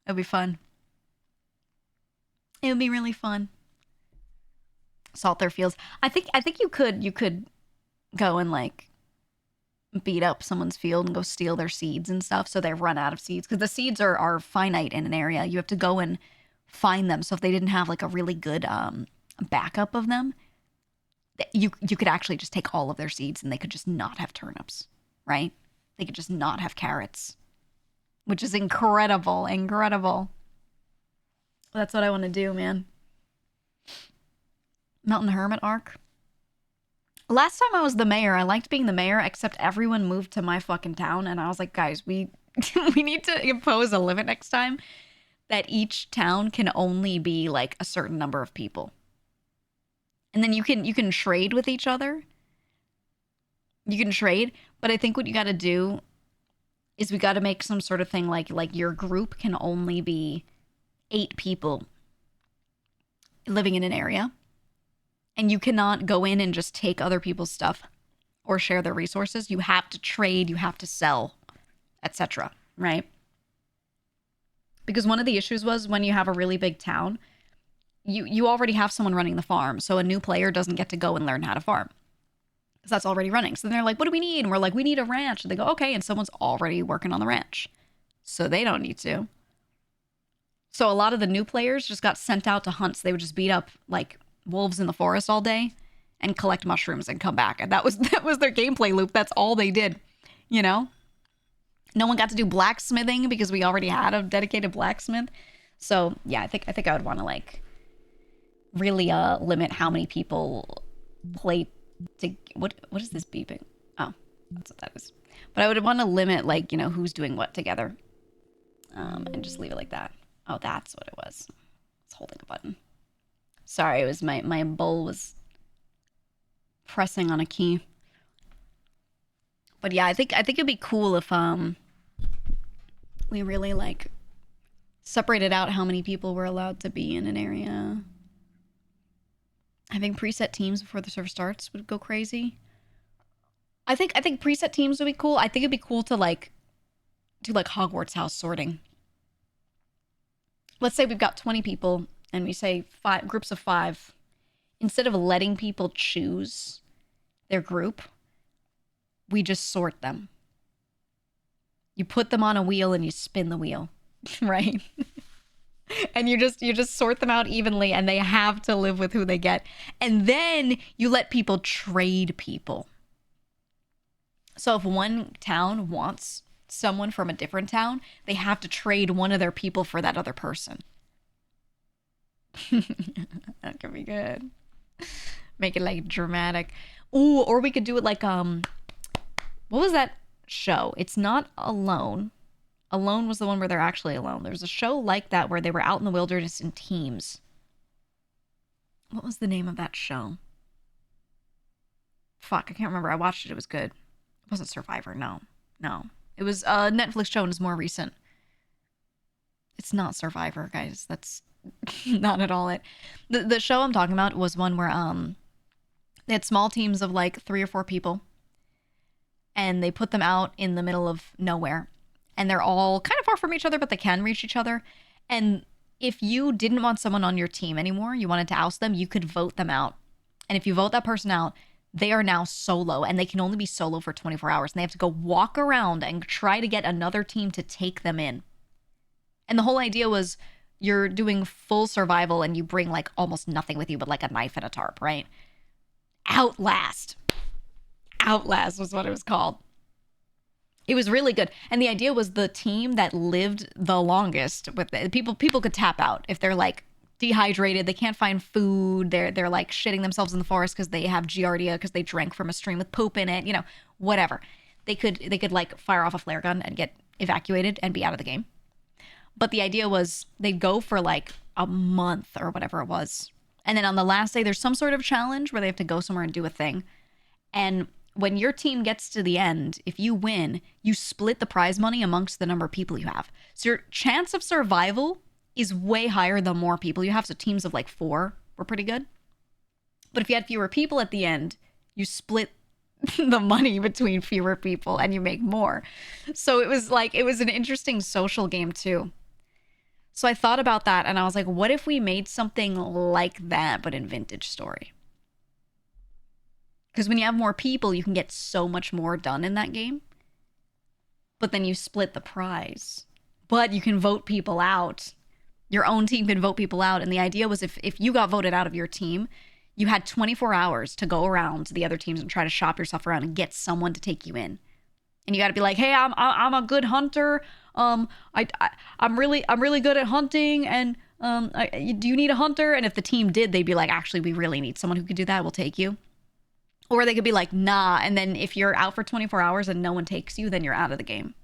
It'll be fun. It would be really fun. Salt their fields. I think you could go and like beat up someone's field and go steal their seeds and stuff so they've run out of seeds. Because the seeds are finite in an area. You have to go and find them. So if they didn't have like a really good backup of them, you could actually just take all of their seeds and they could just not have turnips, right? They could just not have carrots, which is incredible, incredible. That's what I want to do, man. Mountain Hermit arc. Last time I was the mayor, I liked being the mayor, except everyone moved to my fucking town, and I was like, guys, we need to impose a limit next time that each town can only be like a certain number of people. And then you can trade with each other. You can trade, but I think what you got to do is we got to make some sort of thing like your group can only be 8 people living in an area. And you cannot go in and just take other people's stuff or share their resources. You have to trade, you have to sell, etc. Right? Because one of the issues was when you have a really big town, you already have someone running the farm. So a new player doesn't get to go and learn how to farm. Because that's already running. So then they're like, what do we need? And we're like, we need a ranch. And they go, okay. And someone's already working on the ranch. So they don't need to. So a lot of the new players just got sent out to hunts. They would just beat up like wolves in the forest all day and collect mushrooms and come back. And that was their gameplay loop. That's all they did. You know? No one got to do blacksmithing because we already had a dedicated blacksmith. So yeah, I think I would want to like really limit how many people play to what is this beeping? Oh, that's what that is. But I would want to limit like, you know, who's doing what together. And just leave it like that. Oh, that's what it was. It's holding a button. Sorry, it was my bowl was pressing on a key. But yeah, I think it'd be cool if we really like separated out how many people were allowed to be in an area. Having preset teams before the server starts would go crazy. I think preset teams would be cool. I think it'd be cool to like do like Hogwarts house sorting. Let's say we've got 20 people and we say 5 groups of 5. Instead of letting people choose their group, we just sort them. You put them on a wheel and you spin the wheel, right? And you just sort them out evenly and they have to live with who they get. And then you let people trade people. So if one town wants someone from a different town, they have to trade one of their people for that other person. That could be good. Make it like dramatic. Ooh, or we could do it like what was that show? It's not Alone. Alone was the one where they're actually alone. There's a show like that where they were out in the wilderness in teams. What was the name of that show? Fuck, I can't remember. I watched it. It was good. It wasn't Survivor. No. It was a Netflix show and it's more recent. It's not Survivor, guys. That's Not at all it. The show I'm talking about was one where they had small teams of like 3 or 4 people, and they put them out in the middle of nowhere, and they're all kind of far from each other, but they can reach each other. And if you didn't want someone on your team anymore, you wanted to oust them, you could vote them out. And if you vote that person out, they are now solo, and they can only be solo for 24 hours, and they have to go walk around and try to get another team to take them in. And the whole idea was you're doing full survival, and you bring like almost nothing with you but like a knife and a tarp, right? Outlast was what it was called. It was really good. And the idea was the team that lived the longest with it, people could tap out if they're like dehydrated, they can't find food, they're like shitting themselves in the forest because they have giardia because they drank from a stream with poop in it, whatever. They could like fire off a flare gun and get evacuated and be out of the game. But the idea was they'd go for like a month or whatever it was. And then on the last day, there's some sort of challenge where they have to go somewhere and do a thing. And when your team gets to the end, if you win, you split the prize money amongst the number of people you have. So your chance of survival is way higher the more people you have. So teams of like 4 were pretty good. But if you had fewer people at the end, you split the money between fewer people and you make more. So it was an interesting social game too. So I thought about that and I was like, what if we made something like that, but in Vintage Story? Because when you have more people, you can get so much more done in that game. But then you split the prize. But you can vote people out. Your own team can vote people out. And the idea was if you got voted out of your team, you had 24 hours to go around to the other teams and try to shop yourself around and get someone to take you in. And you got to be like, hey, I'm a good hunter. I'm really good at hunting. And do you need a hunter? And if the team did, they'd be like, actually, we really need someone who could do that. We'll take you. Or they could be like, nah. And then if you're out for 24 hours and no one takes you, then you're out of the game.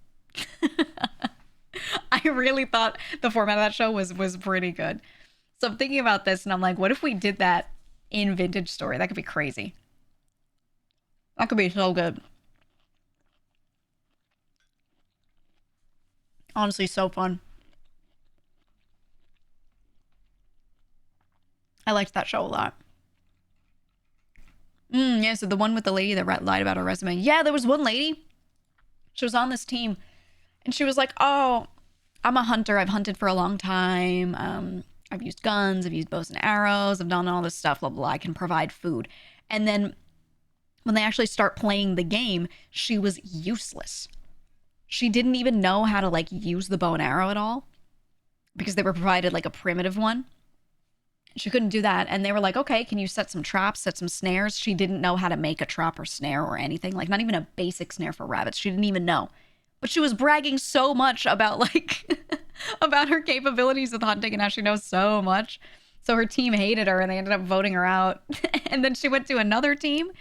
I really thought the format of that show was pretty good. So I'm thinking about this and I'm like, what if we did that in Vintage Story? That could be crazy. That could be so good. Honestly, so fun. I liked that show a lot. Yeah, so the one with the lady that lied about her resume. Yeah, there was one lady. She was on this team. And she was like, oh, I'm a hunter. I've hunted for a long time. I've used guns. I've used bows and arrows. I've done all this stuff, blah, blah, blah. I can provide food. And then when they actually start playing the game, she was useless. She didn't even know how to, like, use the bow and arrow at all. Because they were provided, like, a primitive one. She couldn't do that. And they were like, okay, can you set some traps, set some snares? She didn't know how to make a trap or snare or anything. Like, not even a basic snare for rabbits. She didn't even know. But she was bragging so much about, like, about her capabilities with hunting and how she knows so much. So her team hated her and they ended up voting her out. And then she went to another team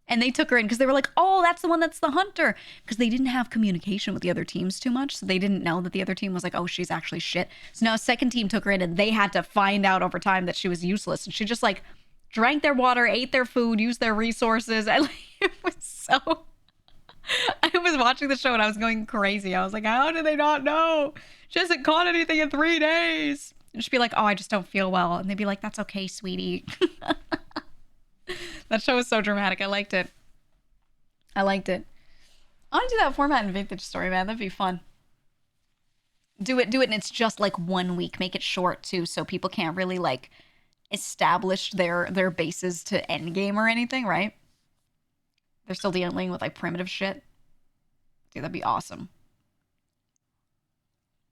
and they took her in because they were like, oh, that's the one that's the hunter. Because they didn't have communication with the other teams too much. So they didn't know that the other team was like, oh, she's actually shit. So now a second team took her in and they had to find out over time that she was useless. And she just, like, drank their water, ate their food, used their resources. And, like, it was so... I was watching the show and I was going crazy. I was like, how do they not know? She hasn't caught anything in 3 days. And she'd be like, oh, I just don't feel well. And they'd be like, that's okay, sweetie. That show was so dramatic. I liked it. I want to do that format in Vintage Story, man. That'd be fun. Do it, and it's just like 1 week. Make it short, too, so people can't really, like, establish their bases to endgame or anything, right? They're still dealing with, like, primitive shit. Dude, that'd be awesome.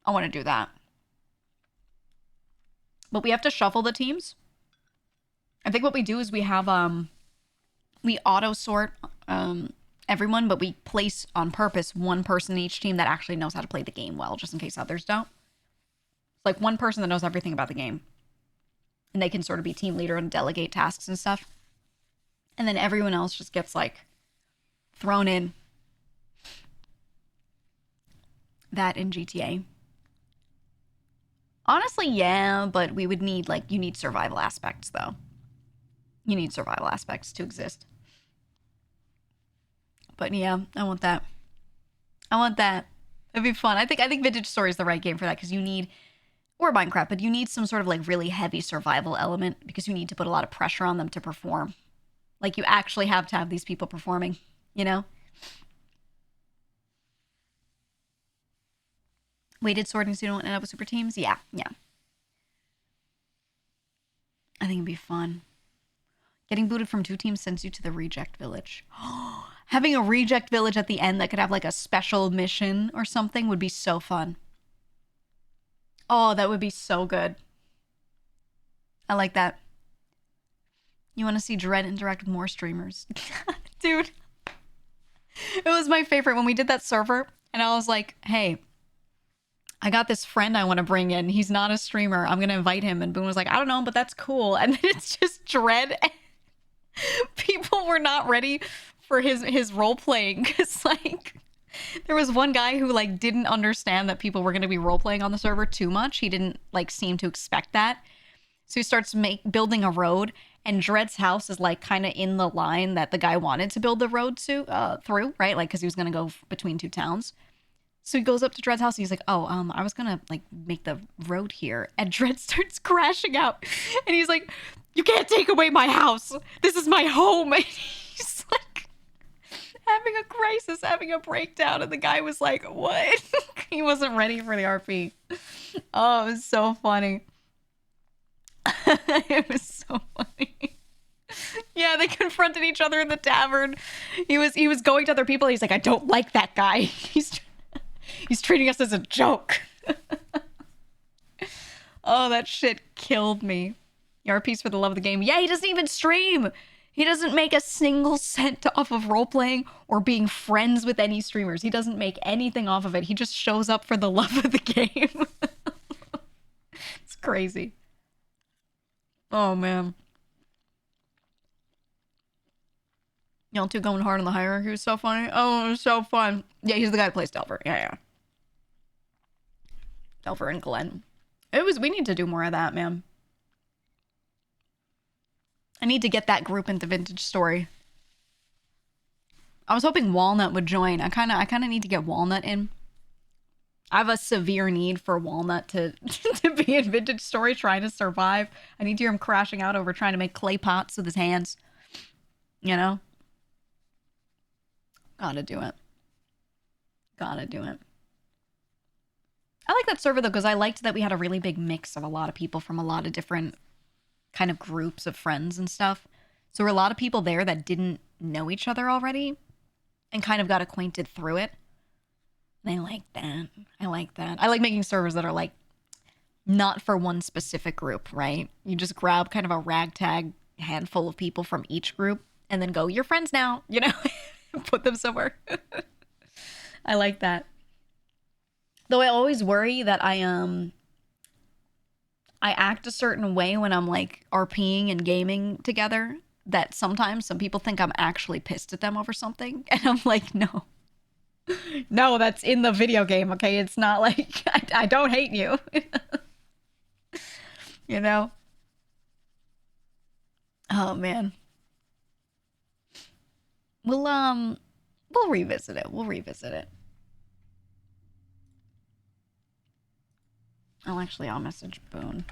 I want to do that. But we have to shuffle the teams. I think what we do is we have, we auto-sort everyone, but we place on purpose one person in each team that actually knows how to play the game well, just in case others don't. It's like one person that knows everything about the game. And they can sort of be team leader and delegate tasks and stuff. And then everyone else just gets, like, thrown in. That in GTA. Honestly, yeah, but we would need, like, you need survival aspects, though. You need survival aspects to exist. But yeah, I want that. It'd be fun. I think Vintage Story is the right game for that, because you need or Minecraft, but you need some sort of like really heavy survival element because you need to put a lot of pressure on them to perform. Like you actually have to have these people performing, you know? Weighted sword and so you don't end up with super teams? Yeah. I think it'd be fun. Getting booted from 2 teams sends you to the reject village. Having a reject village at the end that could have like a special mission or something would be so fun. Oh, that would be so good. I like that. You want to see Dread interact with more streamers? Dude. It was my favorite when we did that server and I was like, hey, I got this friend I want to bring in. He's not a streamer. I'm going to invite him. And Boone was like, I don't know, but that's cool. And then it's just Dread. People were not ready for his role playing because like there was one guy who like didn't understand that people were going to be role playing on the server too much. He didn't like seem to expect that. So he starts building a road and Dread's house is like kind of in the line that the guy wanted to build the road to through, right? Like because he was going to go between 2 towns. So he goes up to Dread's house and he's like, oh, I was gonna like make the road here. And Dread starts crashing out. And he's like, you can't take away my house. This is my home. And he's like having a crisis, having a breakdown. And the guy was like, what? He wasn't ready for the RP. Oh, it was so funny. It was so funny. Yeah, they confronted each other in the tavern. He was going to other people. He's like, I don't like that guy. He's treating us as a joke. Oh, that shit killed me. RP's for the love of the game. Yeah, he doesn't even stream. He doesn't make a single cent off of role-playing or being friends with any streamers. He doesn't make anything off of it. He just shows up for the love of the game. It's crazy. Oh, man. Y'all two going hard on the hierarchy was so funny. Oh, it was so fun. Yeah, he's the guy who plays Delver. Yeah. Delver and Glenn. We need to do more of that, man. I need to get that group into Vintage Story. I was hoping Walnut would join. I kind of need to get Walnut in. I have a severe need for Walnut to be in Vintage Story trying to survive. I need to hear him crashing out over trying to make clay pots with his hands. You know? Gotta do it. I like that server though because I liked that we had a really big mix of a lot of people from a lot of different kind of groups of friends and stuff. So there were a lot of people there that didn't know each other already and kind of got acquainted through it. And I like that. I like making servers that are like not for one specific group, right? You just grab kind of a ragtag handful of people from each group and then go, you're friends now, you know? Put them somewhere. I like that. Though I always worry that I act a certain way when I'm like RPing and gaming together that sometimes some people think I'm actually pissed at them over something. And I'm like, no, that's in the video game. Okay. It's not like I don't hate you. You know? Oh man. We'll revisit it. I'll message Boone.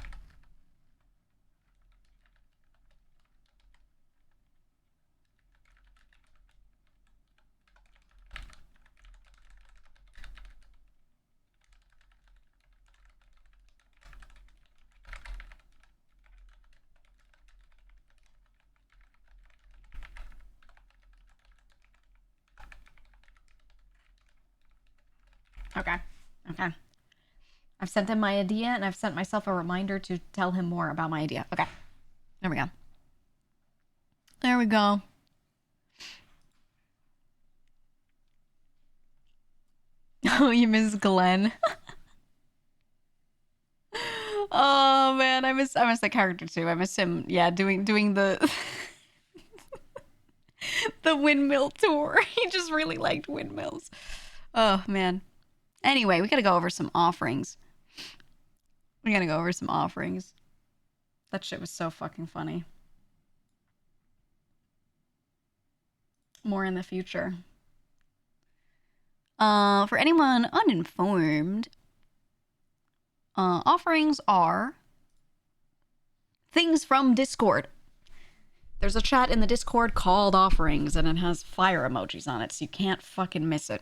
Okay. I've sent him my idea, and I've sent myself a reminder to tell him more about my idea. Okay. There we go. Oh, you miss Glenn. Oh man, I miss that character too. I miss him, yeah, doing the the windmill tour. He just really liked windmills. Oh man. Anyway, we gotta go over some offerings. That shit was so fucking funny. More in the future. For anyone uninformed, Offerings are things from Discord. There's a chat in the Discord called Offerings, and it has fire emojis on it, so you can't fucking miss it.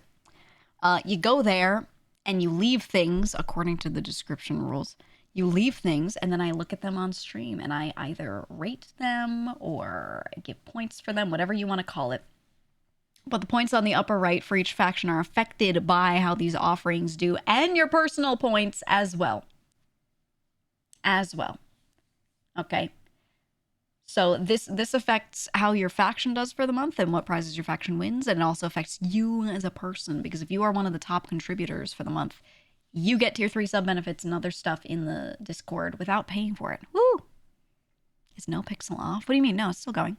You go there, and you leave things, according to the description rules. You leave things, and then I look at them on stream, and I either rate them or give points for them, whatever you want to call it. But the points on the upper right for each faction are affected by how these offerings do, and your personal points as well. Okay? So this affects how your faction does for the month and what prizes your faction wins, and it also affects you as a person, because if you are one of the top contributors for the month, you get tier 3 sub benefits and other stuff in the Discord without paying for it. Woo! Is no pixel off? What do you mean? No, it's still going.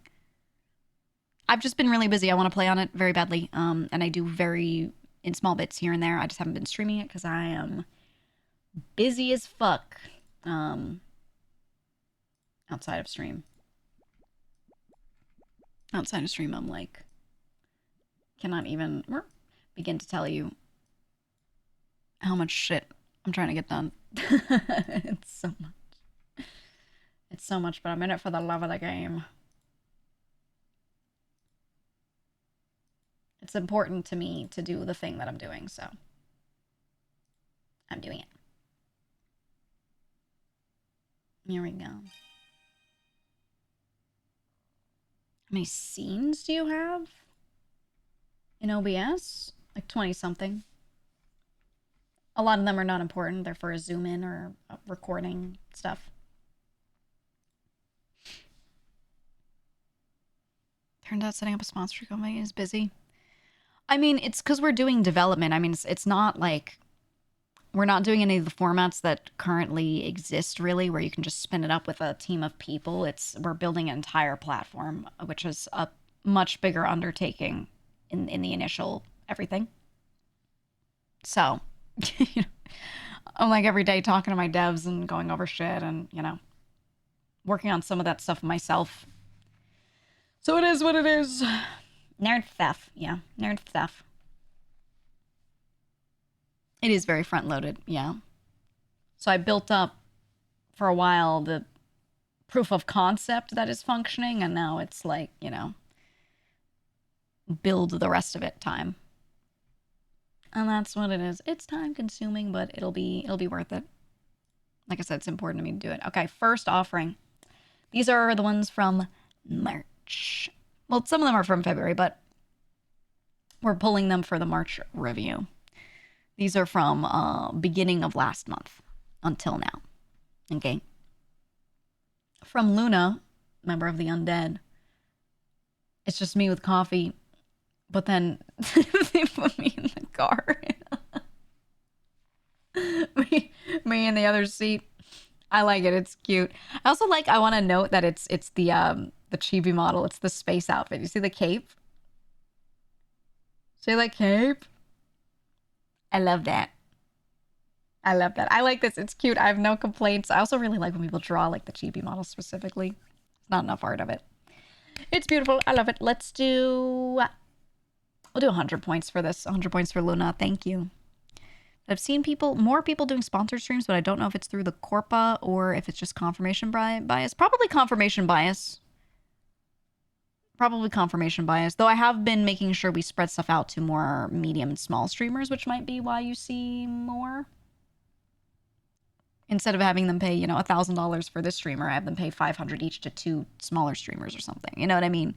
I've just been really busy. I want to play on it very badly, and I do in small bits here and there. I just haven't been streaming it because I am busy as fuck outside of stream. Outside of stream, I'm like, cannot even begin to tell you how much shit I'm trying to get done. It's so much. It's so much, but I'm in it for the love of the game. It's important to me to do the thing that I'm doing, so I'm doing it. Here we go. How many scenes do you have in OBS? Like 20 something. A lot of them are not important. They're for a zoom in or recording stuff. Turned out setting up a sponsorship company is busy. I mean, it's because we're doing development. I mean, it's not like we're not doing any of the formats that currently exist, really, where you can just spin it up with a team of people. We're building an entire platform, which is a much bigger undertaking in the initial everything. So, I'm like every day talking to my devs and going over shit and, working on some of that stuff myself. So it is what it is. Nerd stuff. Yeah, nerd stuff. It is very front-loaded, yeah. So I built up, for a while, the proof of concept that is functioning, and now it's like, build the rest of it time. And that's what it is. It's time-consuming, but it'll be worth it. Like I said, it's important to me to do it. Okay, first offering. These are the ones from March. Well, some of them are from February, but we're pulling them for the March review. These are from beginning of last month until now. Okay. From Luna, member of the Undead. It's just me with coffee, but then they put me in the car. me in the other seat. I like it. It's cute. I also I want to note that it's the chibi model. It's the space outfit. You see the cape? See that cape? I love that. I love that. I like this. It's cute. I have no complaints. I also really like when people draw the chibi model specifically. There's not enough art of it. It's beautiful. I love it. We'll do 100 points for this. 100 points for Luna. Thank you. I've seen more people doing sponsored streams, but I don't know if it's through the Corpa or if it's just confirmation bias. Probably confirmation bias. Probably confirmation bias. Though I have been making sure we spread stuff out to more medium and small streamers, which might be why you see more. Instead of having them pay, $1,000 for this streamer, I have them pay $500 each to 2 smaller streamers or something. You know what I mean?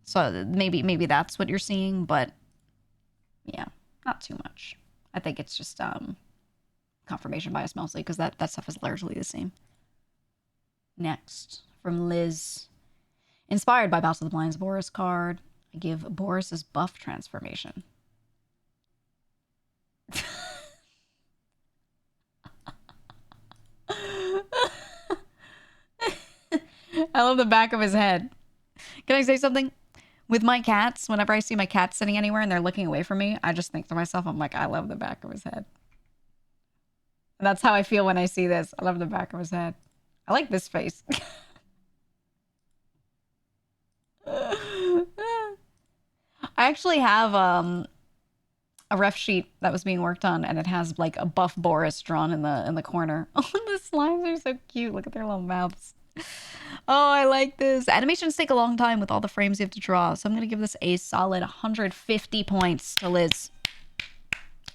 So maybe that's what you're seeing, but yeah, not too much. I think it's just confirmation bias mostly, because that stuff is largely the same. Next, from Liz. Inspired by Battle of the Blinds Boris card, I give Boris's buff transformation. I love the back of his head. Can I say something? With my cats, whenever I see my cat sitting anywhere and they're looking away from me, I just think to myself, I'm like, I love the back of his head. And that's how I feel when I see this. I love the back of his head. I like this face. I actually have a ref sheet that was being worked on, and it has like a buff Boris drawn in the corner. Oh, the slimes are so cute. Look at their little mouths. Oh, I like this. Animations take a long time with all the frames you have to draw, so I'm gonna give this a solid 150 points to Liz.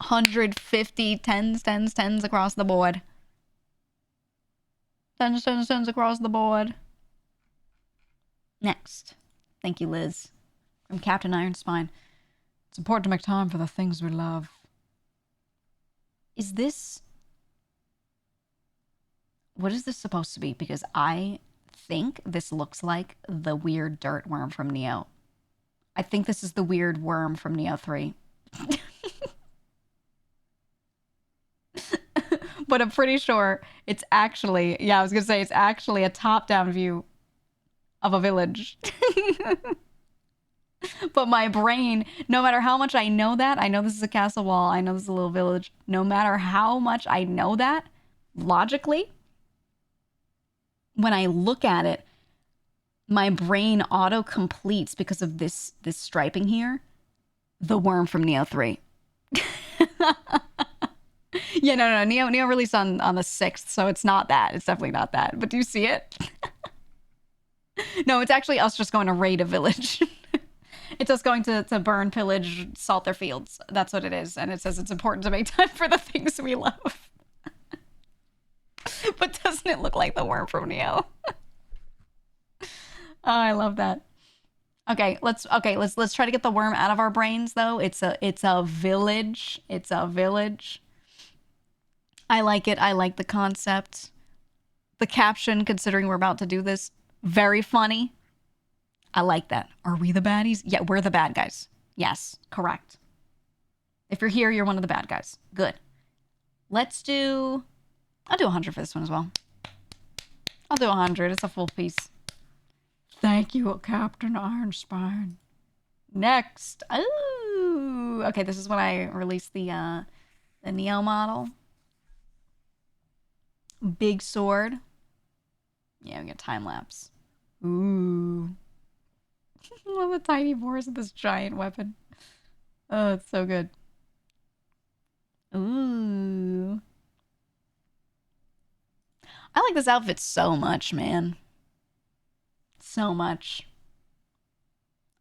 150 tens across the board. Tens across the board. Next. Thank you, Liz. From Captain Ironspine. It's important to make time for the things we love. Is this... What is this supposed to be? Because I think this looks like the weird dirt worm from Neo. I think this is the weird worm from Neo 3. But I'm pretty sure it's actually... Yeah, I was going to say it's actually a top-down view of a village. But my brain, no matter how much I know that, I know this is a castle wall, I know this is a little village, no matter how much I know that, logically, when I look at it, my brain auto-completes because of this striping here, the worm from Neo 3. Yeah, no, Neo released on the 6th, so it's not that. It's definitely not that. But do you see it? No, it's actually us just going to raid a village. It's us going to burn, pillage, salt their fields. That's what it is. And it says it's important to make time for the things we love. But doesn't it look like the worm from Neo? Oh, I love that. Okay, let's try to get the worm out of our brains though. It's a village. It's a village. I like it. I like the concept. The caption, considering we're about to do this, very funny. I like that. Are we the baddies? Yeah, we're the bad guys. Yes, correct. If you're here, you're one of the bad guys. Good. I'll do 100 for this one as well. I'll do 100. It's a full piece. Thank you, Captain Ironspine. Next. Ooh. Okay, this is when I released the Neo model. Big sword. Yeah, we get time lapse. Ooh. I love the tiny boars with this giant weapon. Oh, it's so good. Ooh. I like this outfit so much, man. So much.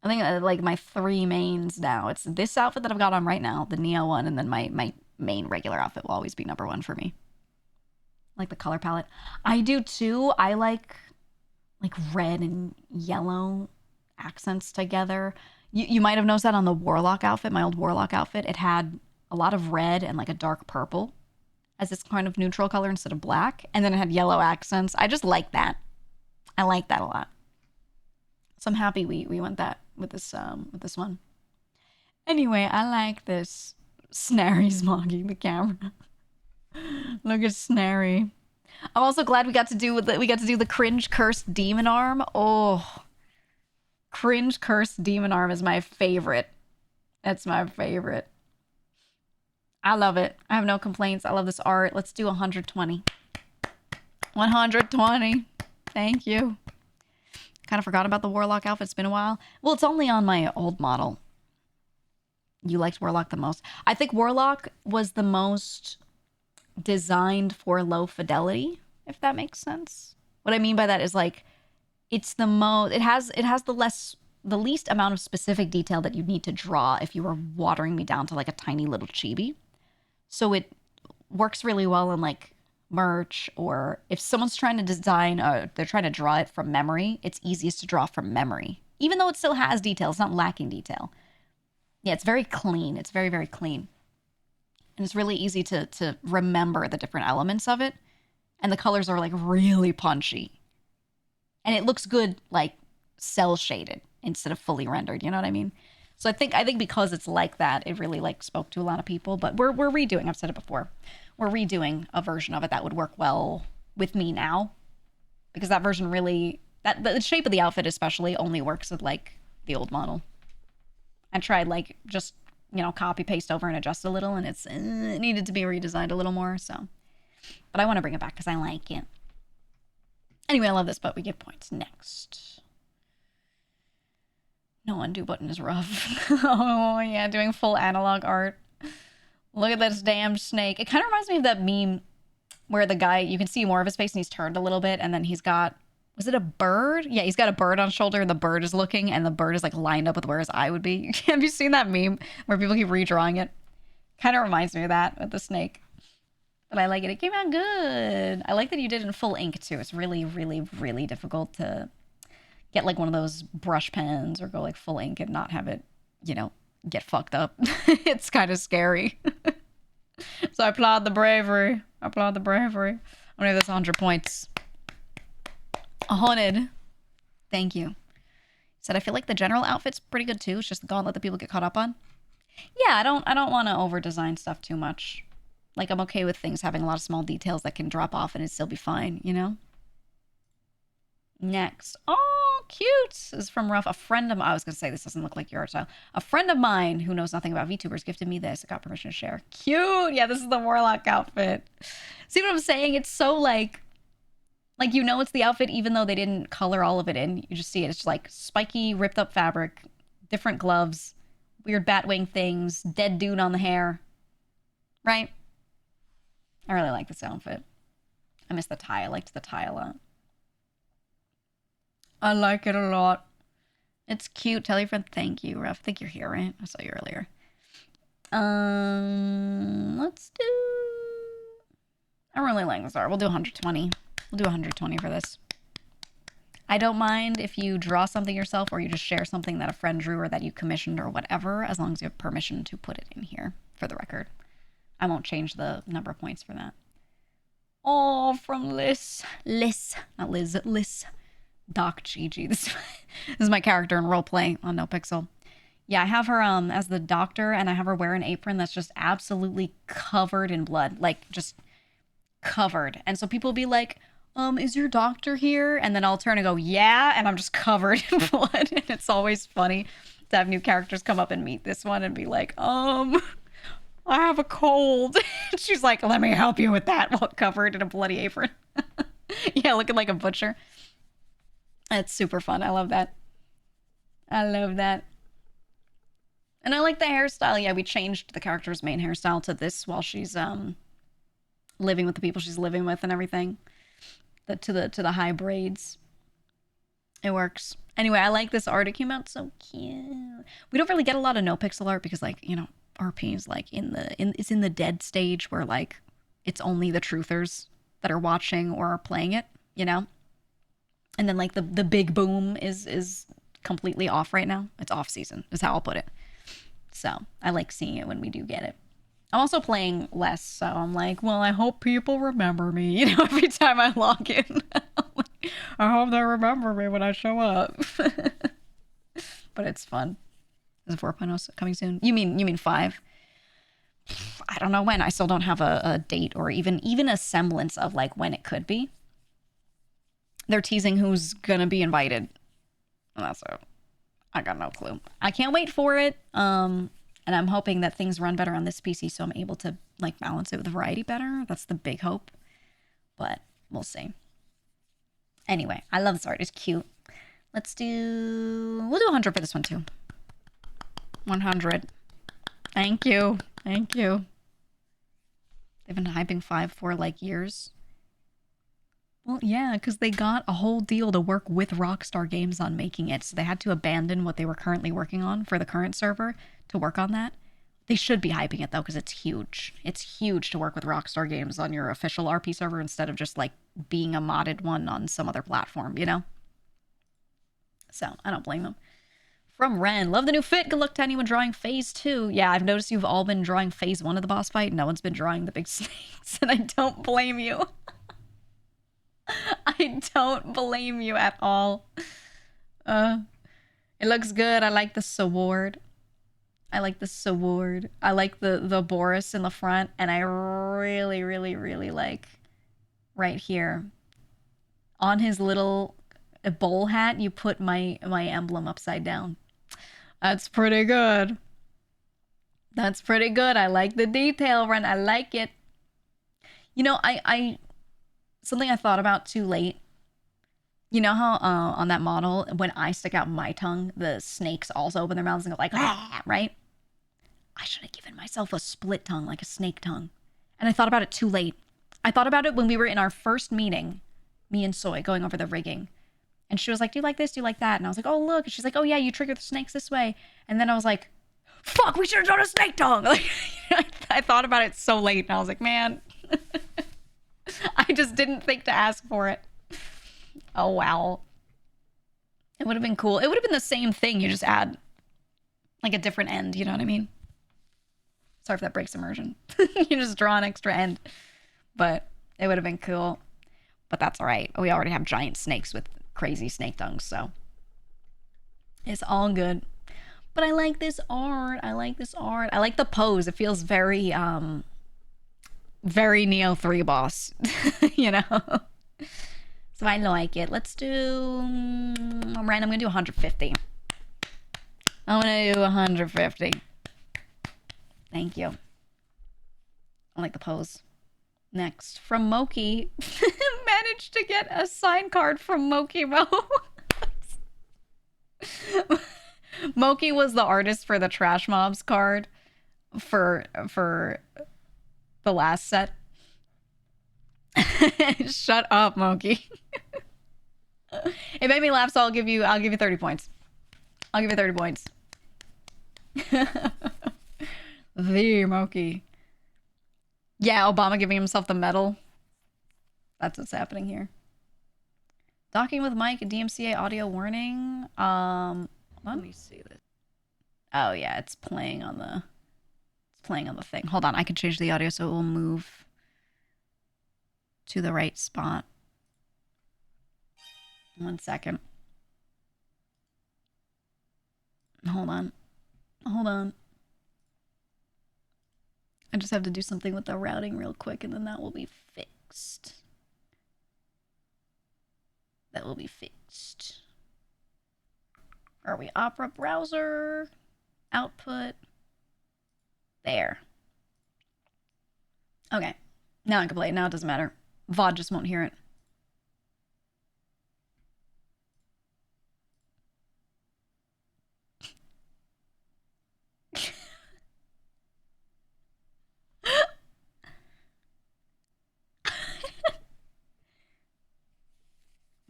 I think like my 3 mains now. It's this outfit that I've got on right now, the Neo one, and then my main regular outfit will always be number 1 for me. I like the color palette. I do too. I like red and yellow accents together. You might have noticed that on the Warlock outfit, my old Warlock outfit. It had a lot of red and like a dark purple as its kind of neutral color instead of black. And then it had yellow accents. I just like that. I like that a lot. So I'm happy we went that with this one. Anyway, I like this. Snary's mogging the camera. Look at Snary. I'm also glad we got to do the cringe cursed demon arm. Oh, cringe cursed demon arm is my favorite. That's my favorite. I love it. I have no complaints. I love this art. Let's do 120. 120. Thank you. Kind of forgot about the Warlock outfit. It's been a while. Well, it's only on my old model. You liked Warlock the most. I think Warlock was the most designed for low fidelity, if that makes sense. What I mean by that is like it's the most it has the least amount of specific detail that you'd need to draw if you were watering me down to like a tiny little chibi. So it works really well in like merch, or if someone's trying to design they're trying to draw it from memory, it's easiest to draw from memory. Even though it still has detail, it's not lacking detail. Yeah, it's very clean. It's very, very clean. And it's really easy to remember the different elements of it. And the colors are like really punchy. And it looks good like cell shaded instead of fully rendered, you know what I mean? So I think because it's like that, it really like spoke to a lot of people. But we're redoing, I've said it before, we're redoing a version of it that would work well with me now. Because that version really, the shape of the outfit especially only works with like the old model. I tried like just, you know, copy paste over and adjust a little, and it needed to be redesigned a little more. So, but I want to bring it back because I like it. Anyway, I love this, but we get points next. No undo button is rough. Oh yeah, doing full analog art. Look at this damn snake. It kind of reminds me of that meme where the guy, you can see more of his face and he's turned a little bit and then he's got, was it a bird? Yeah, he's got a bird on his shoulder and the bird is looking and the bird is like lined up with where his eye would be. Have you seen that meme where people keep redrawing it? Kind of reminds me of that with the snake. But I like it. It came out good. I like that you did it in full ink too. It's really, really, really difficult to get like one of those brush pens or go like full ink and not have it, you know, get fucked up. It's kind of scary. So I applaud the bravery. I applaud the bravery. I'm gonna give this 100 points. 100. Thank you. Said I feel like the general outfit's pretty good too. It's just the gauntlet that people get caught up on. Yeah, I don't want to over design stuff too much. Like, I'm okay with things having a lot of small details that can drop off and it'd still be fine, you know? Next. Oh, cute! This is from Ruff. A friend of mine. I was going to say, this doesn't look like your art style. A friend of mine who knows nothing about VTubers gifted me this. I got permission to share. Cute! Yeah, this is the Warlock outfit. See what I'm saying? It's so like, you know it's the outfit even though they didn't color all of it in. You just see it. It's like spiky, ripped up fabric, different gloves, weird bat wing things, dead dude on the hair. Right? I really like this outfit. I miss the tie. I liked the tie a lot. I like it a lot. It's cute. Tell your friend thank you, Ruff. I think you're here, right? I saw you earlier. Let's do... I really like this art. We'll do 120. We'll do 120 for this. I don't mind if you draw something yourself or you just share something that a friend drew or that you commissioned or whatever, as long as you have permission to put it in here, for the record. I won't change the number of points for that. Oh, from Liz. Liz. Not Liz. Liz. Doc Gigi. This is my character in roleplay on NoPixel. Yeah, I have her as the doctor, and I have her wear an apron that's just absolutely covered in blood. Like, just covered. And so people will be like, is your doctor here? And then I'll turn and go, yeah, and I'm just covered in blood. And it's always funny to have new characters come up and meet this one and be like, I have a cold. She's like, let me help you with that, while covered in a bloody apron. Yeah, looking like a butcher. That's super fun. I love that. I love that. And I like the hairstyle. Yeah, we changed the character's main hairstyle to this while she's living with the people she's living with and everything. To the high braids. It works. Anyway, I like this art. It came out so cute. We don't really get a lot of NoPixel art because, like, you know, RP is like it's in the dead stage where like it's only the truthers that are watching or are playing it, you know? And then like the big boom is completely off right now. It's off season is how I'll put it. So I like seeing it when we do get it. I'm also playing less, so I'm like, well, I hope people remember me, you know, every time I log in. I hope they remember me when I show up. But it's fun. Is 4.0 coming soon? You mean 5? I don't know when. I still don't have a date or even a semblance of like when it could be. They're teasing who's gonna be invited. And that's it. I got no clue. I can't wait for it. And I'm hoping that things run better on this PC so I'm able to like balance it with variety better. That's the big hope. But we'll see. Anyway, I love this art. It's cute. We'll do 100 for this one too. 100. Thank you. Thank you. They've been hyping 5 for like years. Well, yeah, because they got a whole deal to work with Rockstar Games on making it. So they had to abandon what they were currently working on for the current server to work on that. They should be hyping it though, because it's huge. It's huge to work with Rockstar Games on your official RP server instead of just like being a modded one on some other platform, you know? So I don't blame them. From Ren, love the new fit. Good luck to anyone drawing phase 2. Yeah, I've noticed you've all been drawing phase 1 of the boss fight. No one's been drawing the big snakes, and I don't blame you. I don't blame you at all. It looks good. I like the sword. I like the Boris in the front, and I really, really, really like right here. On his little bowl hat, you put my emblem upside down. That's pretty good. That's pretty good. I like the detail, Ren. I like it. You know, I something I thought about too late. You know how on that model, when I stick out my tongue, the snakes also open their mouths and go like, ah, right? I should have given myself a split tongue, like a snake tongue. And I thought about it too late. I thought about it when we were in our first meeting, me and Soy, going over the rigging. And she was like, do you like this? Do you like that? And I was like, oh, look. And she's like, oh, yeah, you trigger the snakes this way. And then I was like, fuck, we should have done a snake tongue. Like, I thought about it so late. And I was like, man, I just didn't think to ask for it. Oh, wow. It would have been cool. It would have been the same thing. You just add like a different end. You know what I mean? Sorry if that breaks immersion. You just draw an extra end. But it would have been cool. But that's all right. We already have giant snakes with crazy snake tongues, so it's all good. But I like this art. I like this art. I like the pose. It feels very very Neo 3 boss. You know? So I like it. Let's do I'm gonna do 150. I'm gonna do 150. Thank you. I like the pose. Next, from Moki. Managed to get a sign card from Moki Mo. Moki was the artist for the Trash Mobs card for the last set. Shut up, Moki. It made me laugh, so I'll give you 30 points. I'll give you 30 points. The Moki. Yeah, Obama giving himself the medal. That's what's happening here. Docking with mic, DMCA audio warning. Let me see this. Oh yeah, it's playing on the thing. Hold on, I can change the audio so it will move to the right spot. 1 second. Hold on. I just have to do something with the routing real quick and then that will be fixed. That will be fixed. Are we Opera browser? Output. There. Okay. Now I can play it. Now it doesn't matter. VOD just won't hear it.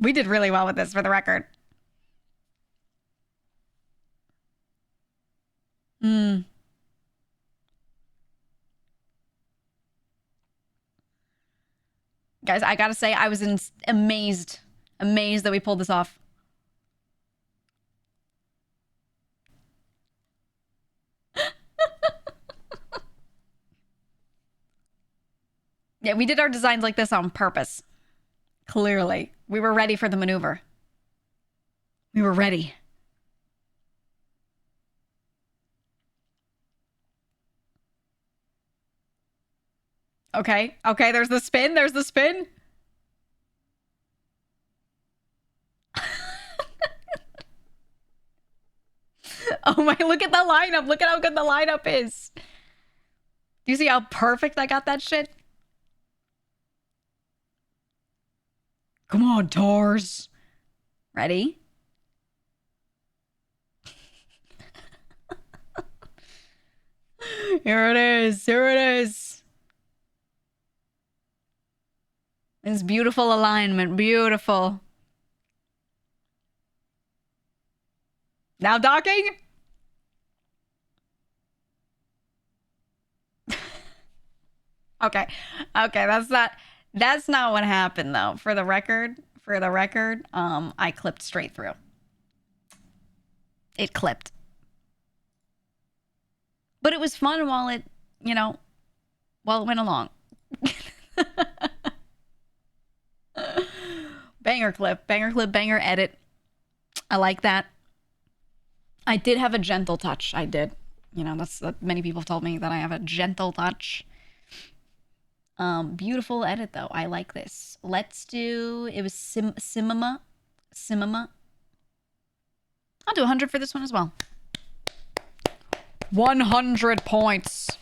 We did really well with this, for the record. Guys, I gotta say, I was amazed that we pulled this off. Yeah, we did our designs like this on purpose. Clearly. We were ready for the maneuver. We were ready. Okay. Okay, there's the spin. There's the spin. Oh my, look at the lineup. Look at how good the lineup is. Do you see how perfect I got that shit? Come on, Tars. Ready? Here it is. Here it is. This beautiful alignment. Beautiful. Now docking. Okay. Okay, that's not what happened though. For the record, I clipped straight through. It clipped. But it was fun while it went along. Banger clip, banger edit. I like that. I did have a gentle touch. I did. That's many people have told me that I have a gentle touch. Beautiful edit though. I like this. Let's do, it was Simima. I'll do 100 for this one as well. 100 points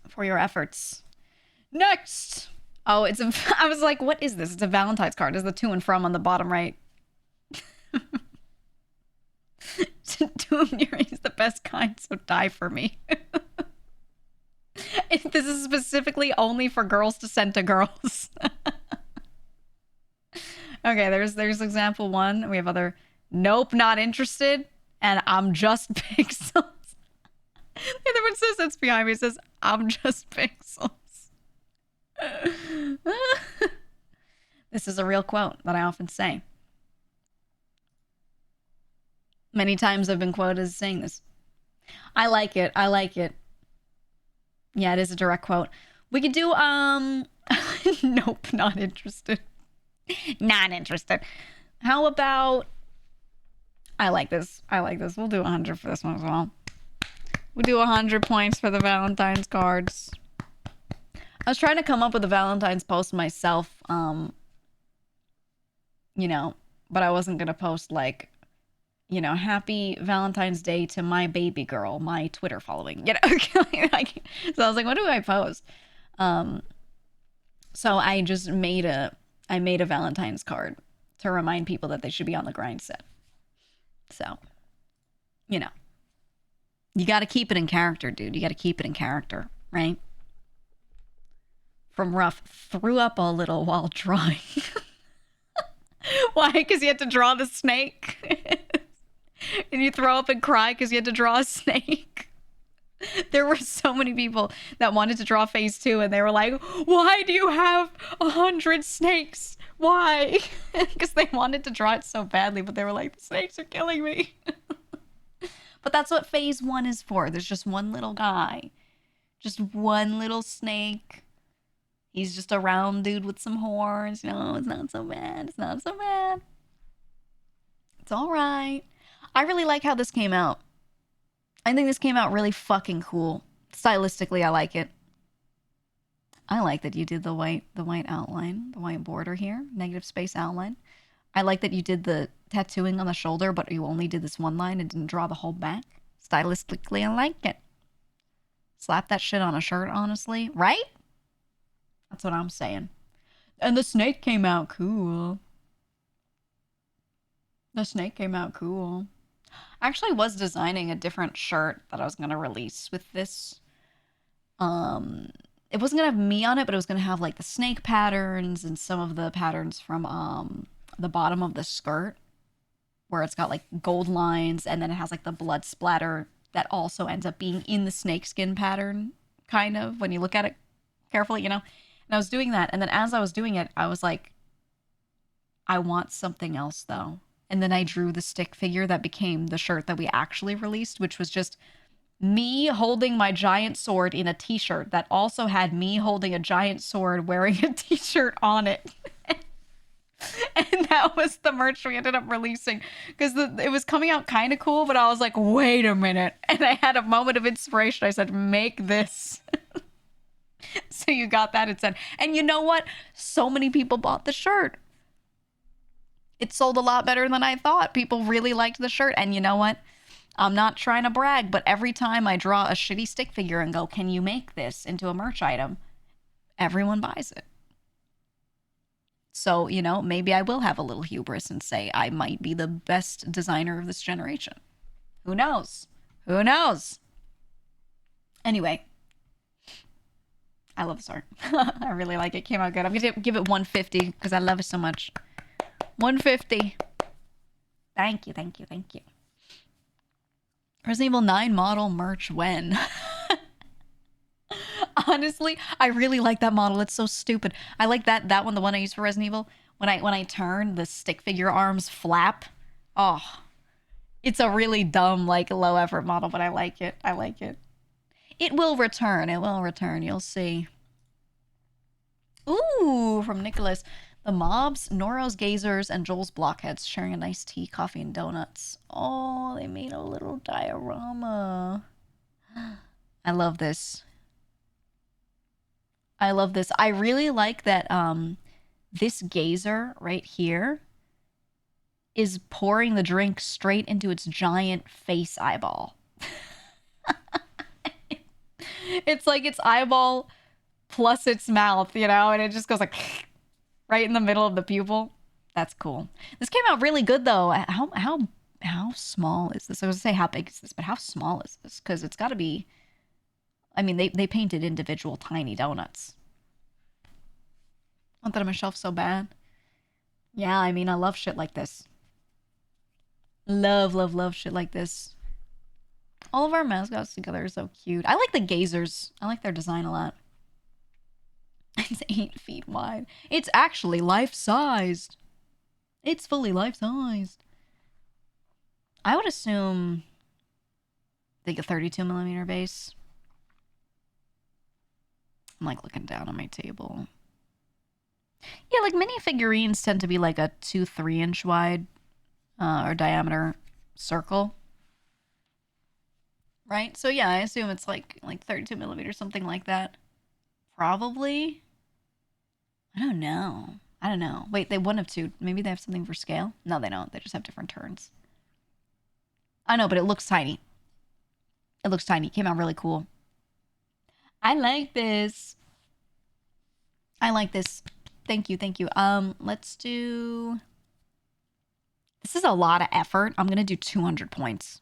for your efforts. Next. Oh, I was like, what is this? It's a Valentine's card. There's the to and from on the bottom right. Doom is the best kind, so die for me. This is specifically only for girls to send to girls. Okay, there's example 1. We have other. Nope, not interested. And I'm just pixels. The other one says it's behind me. It says I'm just pixels. This is a real quote that I often say. Many times I've been quoted as saying this. I like it. I like it. Yeah, it is a direct quote. We could do, nope, not interested. Not interested. How about, I like this. I like this. We'll do 100 for this one as well. We'll do 100 points for the Valentine's cards. I was trying to come up with a Valentine's post myself, you know, but I wasn't going to post like, you know, happy Valentine's Day to my baby girl, my Twitter following, you know. So I was like, what do I post? So I just made a Valentine's card to remind people that they should be on the grind set. So, you know, you got to keep it in character, dude. You got to keep it in character, right? From Rough, threw up a little while drawing. Why? Because you had to draw the snake. And you throw up and cry because you had to draw a snake. There were so many people that wanted to draw phase 2, and they were like, why do you have 100 snakes? Why? Because they wanted to draw it so badly, but they were like, the snakes are killing me. But that's what phase 1 is for. There's just one little guy. Just one little snake. He's just a round dude with some horns. You know, it's not so bad. It's not so bad. It's all right. I really like how this came out. I think this came out really fucking cool. Stylistically, I like it. I like that you did the white outline, the white border here, negative space outline. I like that you did the tattooing on the shoulder, but you only did this one line and didn't draw the whole back. Stylistically, I like it. Slap that shit on a shirt, honestly. Right? That's what I'm saying. And the snake came out cool. The snake came out cool. I actually was designing a different shirt that I was going to release with this. It wasn't going to have me on it, but it was going to have like the snake patterns and some of the patterns from the bottom of the skirt, where it's got like gold lines, and then it has like the blood splatter that also ends up being in the snakeskin pattern, kind of, when you look at it carefully, you know? And I was doing that, and then as I was doing it, I was like, I want something else though. And then I drew the stick figure that became the shirt that we actually released, which was just me holding my giant sword in a t-shirt that also had me holding a giant sword wearing a t-shirt on it. And that was the merch we ended up releasing, because it was coming out kind of cool, but I was like, wait a minute. And I had a moment of inspiration. I said, make this. So you got that instead. And you know what? So many people bought the shirt. It sold a lot better than I thought. People really liked the shirt. And you know what? I'm not trying to brag, but every time I draw a shitty stick figure and go, can you make this into a merch item? Everyone buys it. So, you know, maybe I will have a little hubris and say I might be the best designer of this generation. Who knows? Who knows? Anyway, I love this art. I really like it. Came out good. I'm going to give it 150 because I love it so much. 150. Thank you, thank you, thank you. Resident Evil 9 model merch when? Honestly, I really like that model. It's so stupid. I like that one, the one I used for Resident Evil. When I turn, the stick figure arms flap. Oh, it's a really dumb, like, low effort model, but I like it. I like it. It will return. It will return. You'll see. Ooh, from Nicholas. The mobs, Noro's gazers, and Joel's blockheads sharing a nice tea, coffee, and donuts. Oh, they made a little diorama. I love this. I love this. I really like that this gazer right here is pouring the drink straight into its giant face eyeball. It's like its eyeball plus its mouth, you know, and it just goes like right in the middle of the pupil. That's cool. This came out really good though. How how small is this? I was gonna say how big is this, but how small is this? Because it's got to be. I mean, they painted individual tiny donuts. Not that on my shelf so bad. Yeah, I mean, I love shit like this. Love, love, love shit like this. All of our mascots together are so cute. I like the gazers. I like their design a lot. It's 8 feet wide. It's actually life-sized. It's fully life-sized. I would assume like a 32 millimeter base. I'm like looking down on my table. Yeah, like mini figurines tend to be like a 2-3 inch wide or diameter circle. Right? So yeah, I assume it's like 32 millimeters, something like that. Probably. I don't know. Wait, they one of two. Maybe they have something for scale? No, they don't. They just have different turns. I know, but it looks tiny. It looks tiny. It came out really cool. I like this. Thank you. Let's do... This is a lot of effort. I'm going to do 200 points.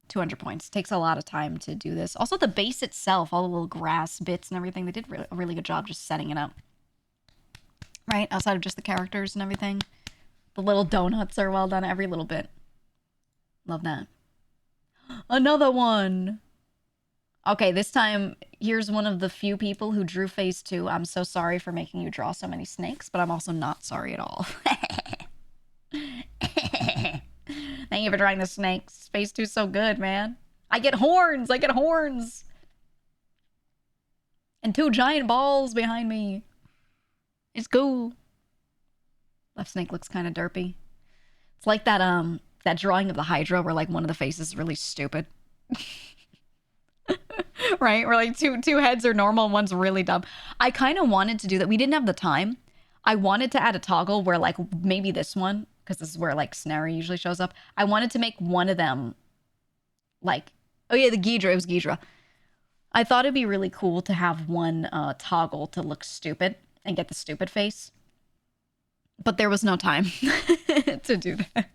200 points. Takes a lot of time to do this. Also, the base itself, all the little grass bits and everything, they did a really good job just setting it up. Right? Outside of just the characters and everything. The little donuts are well done, every little bit. Love that. Another one! Okay, this time, here's one of the few people who drew phase 2. I'm so sorry for making you draw so many snakes, but I'm also not sorry at all. Thank you for drawing the snakes. Phase 2's so good, man. I get horns! And 2 giant balls behind me. It's cool. Left snake looks kind of derpy. It's like that that drawing of the Hydra where like one of the faces is really stupid. Right? Where like two heads are normal and one's really dumb. I kind of wanted to do that. We didn't have the time. I wanted to add a toggle where like maybe this one, because this is where like Snary usually shows up. I wanted to make one of them like, oh yeah, the Geega. It was Geega. I thought it'd be really cool to have one toggle to look stupid and get the stupid face. But there was no time to do that.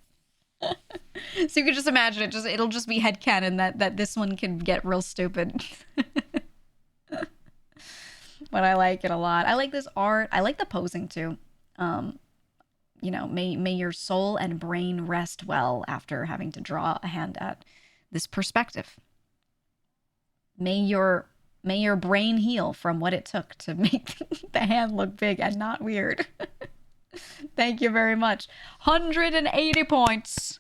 So you could just imagine it'll just be headcanon that this one can get real stupid. But I like it a lot. I like this art. I like the posing too. You know, may your soul and brain rest well after having to draw a hand at this perspective. May your brain heal from what it took to make the hand look big and not weird. Thank you very much. 180 points.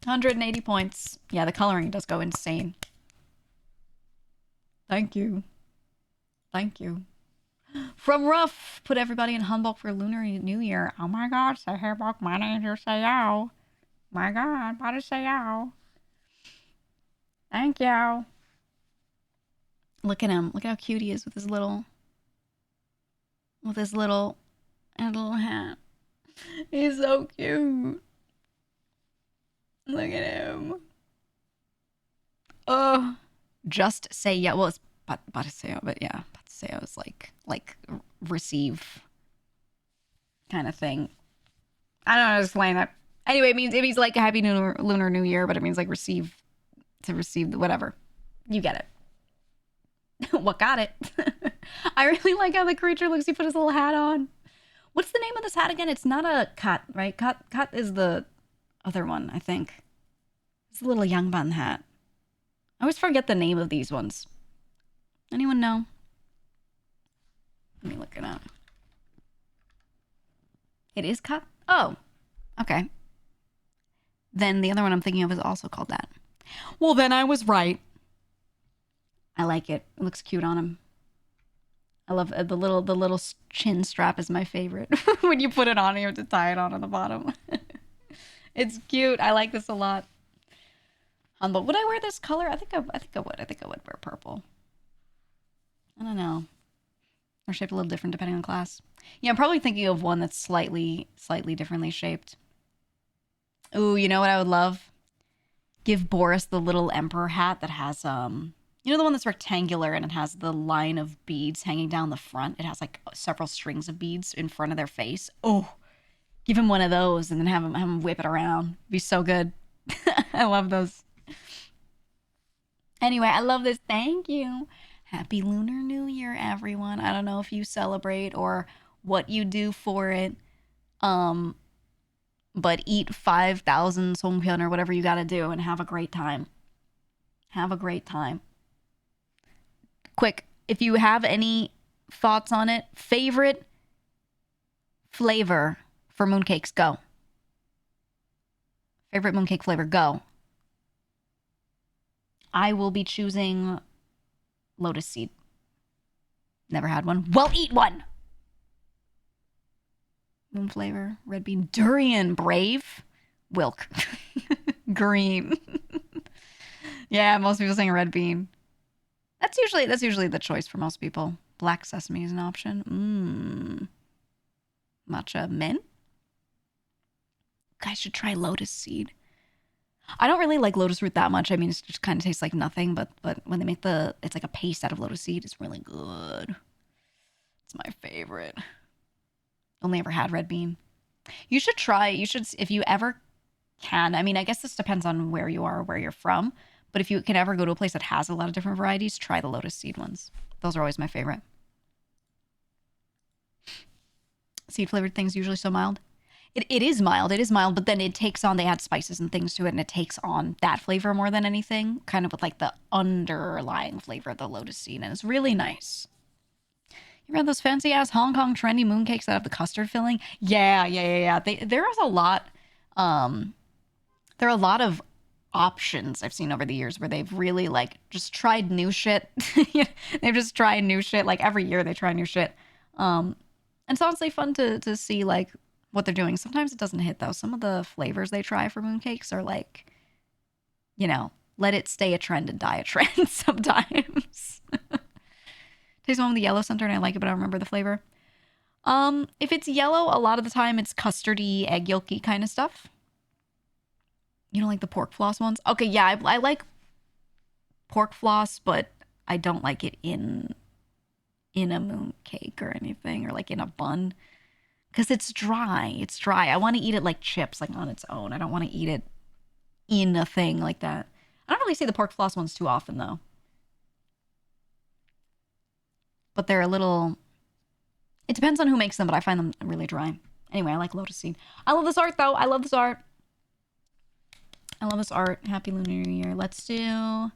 180 points. Yeah, the coloring does go insane. Thank you. From Ruff, put everybody in Humboldt for Lunar New Year. Oh my god, say hey, Buck, my name is Sayao. My god, about to Sayao. Thank you. Look at him. Look how cute he is with his little hat. He's so cute. Look at him. Oh, just say yeah. Well, it's Bataseo, but yeah, Bataseo is like receive kind of thing. I don't know how to explain that. Anyway, it means like Happy Lunar New Year, but it means like receive whatever. You get it. What got it? I really like how the creature looks. He put his little hat on. What's the name of this hat again? It's not a cut, right? Cut is the other one, I think. It's a little Yangban hat. I always forget the name of these ones. Anyone know? Let me look it up. It is cut? Oh, okay. Then the other one I'm thinking of is also called that. Well, then I was right. I like it. It looks cute on him. I love the little chin strap is my favorite. When you put it on, you have to tie it on the bottom. It's cute. I like this a lot. But would I wear this color? I think I would. I think I would wear purple. I don't know. Or shaped a little different depending on class. Yeah, I'm probably thinking of one that's slightly differently shaped. Ooh, you know what I would love? Give Boris the little emperor hat that has you know the one that's rectangular and it has the line of beads hanging down the front? It has like several strings of beads in front of their face. Oh, Give him one of those and then have him whip it around. Be so good. I love those. Anyway, I love this. Thank you. Happy Lunar New Year, everyone. I don't know if you celebrate or what you do for it. But eat 5,000 songpyeon or whatever you gotta do and have a great time. Have a great time. Quick, if you have any thoughts on it, favorite flavor for mooncakes, go. Favorite mooncake flavor, go. I will be choosing lotus seed. Never had one. Well, eat one. Moon flavor, red bean, durian, brave, wilk, green. Yeah, most people saying red bean. That's usually the choice for most people. Black sesame is an option. Matcha mint. Guys should try lotus seed. I don't really like lotus root that much. I mean, it just kind of tastes like nothing, but when they make it's like a paste out of lotus seed, it's really good. It's my favorite. Only ever had red bean. You should, if you ever can. I mean, I guess this depends on where you are or where you're from, but if you can ever go to a place that has a lot of different varieties, try the lotus seed ones. Those are always my favorite. Seed flavored things usually so mild. It is mild, but then it takes on, they add spices and things to it, and it takes on that flavor more than anything, kind of with like the underlying flavor of the lotus seed, and it's really nice. You read those fancy ass Hong Kong trendy mooncakes that have the custard filling? Yeah. There's a lot. There are a lot of options I've seen over the years where they've really like just tried new shit. They've just tried new shit. Like every year they try new shit. And it's honestly fun to see like what they're doing. Sometimes it doesn't hit though. Some of the flavors they try for mooncakes are like, let it stay a trend and die a trend sometimes. Tastes one with the yellow center and I like it, but I don't remember the flavor. If it's yellow, a lot of the time it's custardy, egg yolky kind of stuff. You don't like the pork floss ones? Okay, yeah, I like pork floss, but I don't like it in a mooncake or anything, or like in a bun. Because it's dry. It's dry. I want to eat it like chips, like on its own. I don't want to eat it in a thing like that. I don't really see the pork floss ones too often, though. But they're a little... It depends on who makes them, but I find them really dry. Anyway, I like lotus seed. I love this art, though. I love this art. Happy Lunar New Year. Let's do...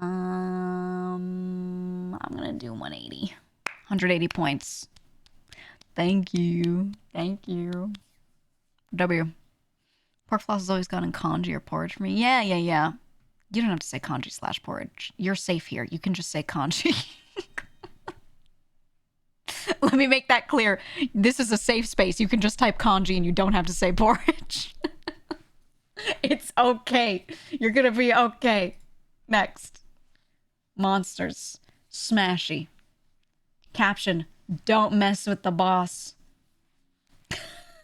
I'm going to do 180. 180 points. Thank you. W. Pork floss has always gone in congee or porridge for me. Yeah. You don't have to say congee / porridge. You're safe here. You can just say congee. Let me make that clear. This is a safe space. You can just type congee and you don't have to say porridge. It's okay. You're gonna be okay. Next. Monsters. Smashy. Caption. Don't mess with the boss. I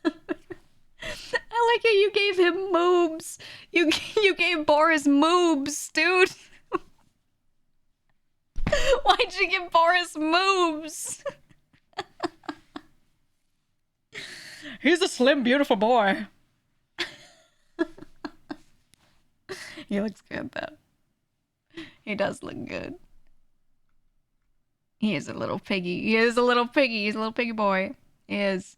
like how you gave him moobs. You gave Boris moobs, dude. Why'd you give Boris moobs? He's a slim, beautiful boy. He looks good, though. He does look good. He is a little piggy. He's a little piggy boy. He is.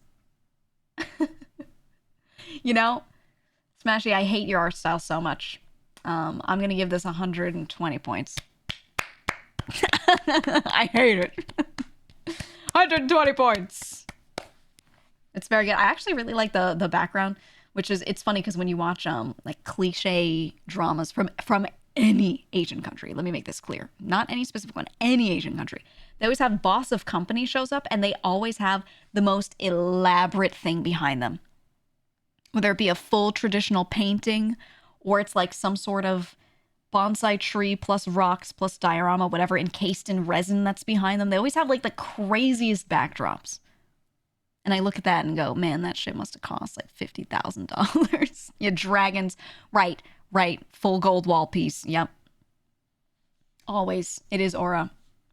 Smashy, I hate your art style so much. I'm going to give this 120 points. I hate it. 120 points. It's very good. I actually really like the background, which is, it's funny because when you watch like cliche dramas from any Asian country, let me make this clear, not any specific one, any Asian country, they always have boss of company shows up and they always have the most elaborate thing behind them. Whether it be a full traditional painting or it's like some sort of bonsai tree plus rocks plus diorama, whatever, encased in resin that's behind them. They always have like the craziest backdrops. And I look at that and go, man, that shit must have cost like $50,000. Yeah, dragons. Right. Full gold wall piece. Yep. Always. It is aura.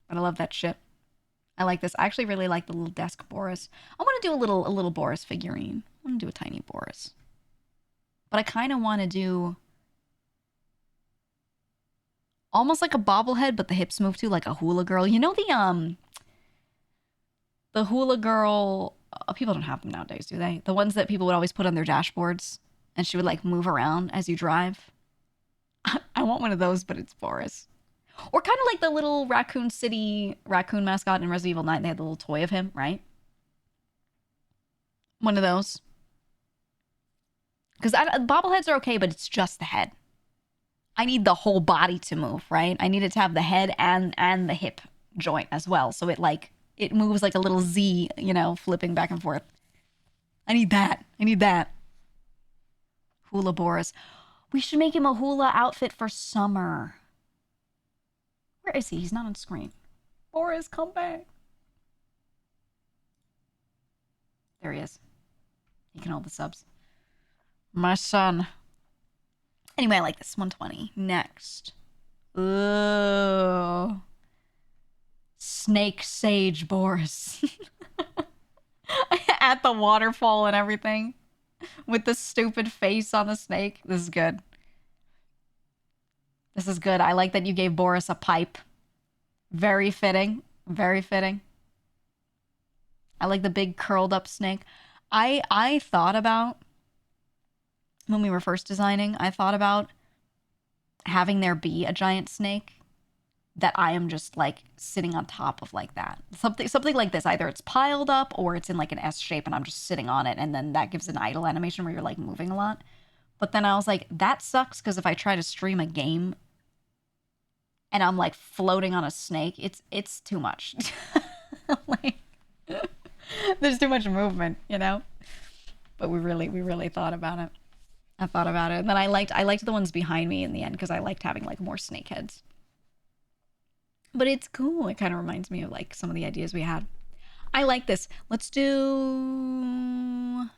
But I love that shit. I like this. I actually really like the little desk Boris. I want to do a little Boris figurine. I'm gonna do a tiny Boris. But I kind of want to do almost like a bobblehead, but the hips move too, like a hula girl. You know the hula girl. People don't have them nowadays, do they? The ones that people would always put on their dashboards, and she would like move around as you drive. I want one of those, but it's Boris. Or kind of like the little Raccoon City raccoon mascot in Resident Evil 9. They had the little toy of him, right? One of those. Because bobbleheads are okay, but it's just the head. I need the whole body to move, right? I need it to have the head and the hip joint as well. So it moves like a little Z, you know, flipping back and forth. I need that. Hula Boris. We should make him a hula outfit for summer. Where is he? He's not on screen. Boris, come back. There he is. He can hold the subs. My son. Anyway, I like this. 120. Next. Ooh. Snake Sage Boris. At the waterfall and everything. With the stupid face on the snake. This is good. This is good. I like that you gave Boris a pipe. Very fitting. Very fitting. I like the big curled up snake. I thought about, when we were first designing, I thought about having there be a giant snake that I am just like sitting on top of like that. Something like this. Either it's piled up or it's in like an S shape and I'm just sitting on it, and then that gives an idle animation where you're like moving a lot. But then I was like, that sucks, because if I try to stream a game and I'm like floating on a snake, it's too much. Like, there's too much movement, you know? But we really thought about it. I thought about it. And then I liked the ones behind me in the end, because I liked having like more snake heads. But it's cool. It kind of reminds me of like some of the ideas we had. I like this. Let's do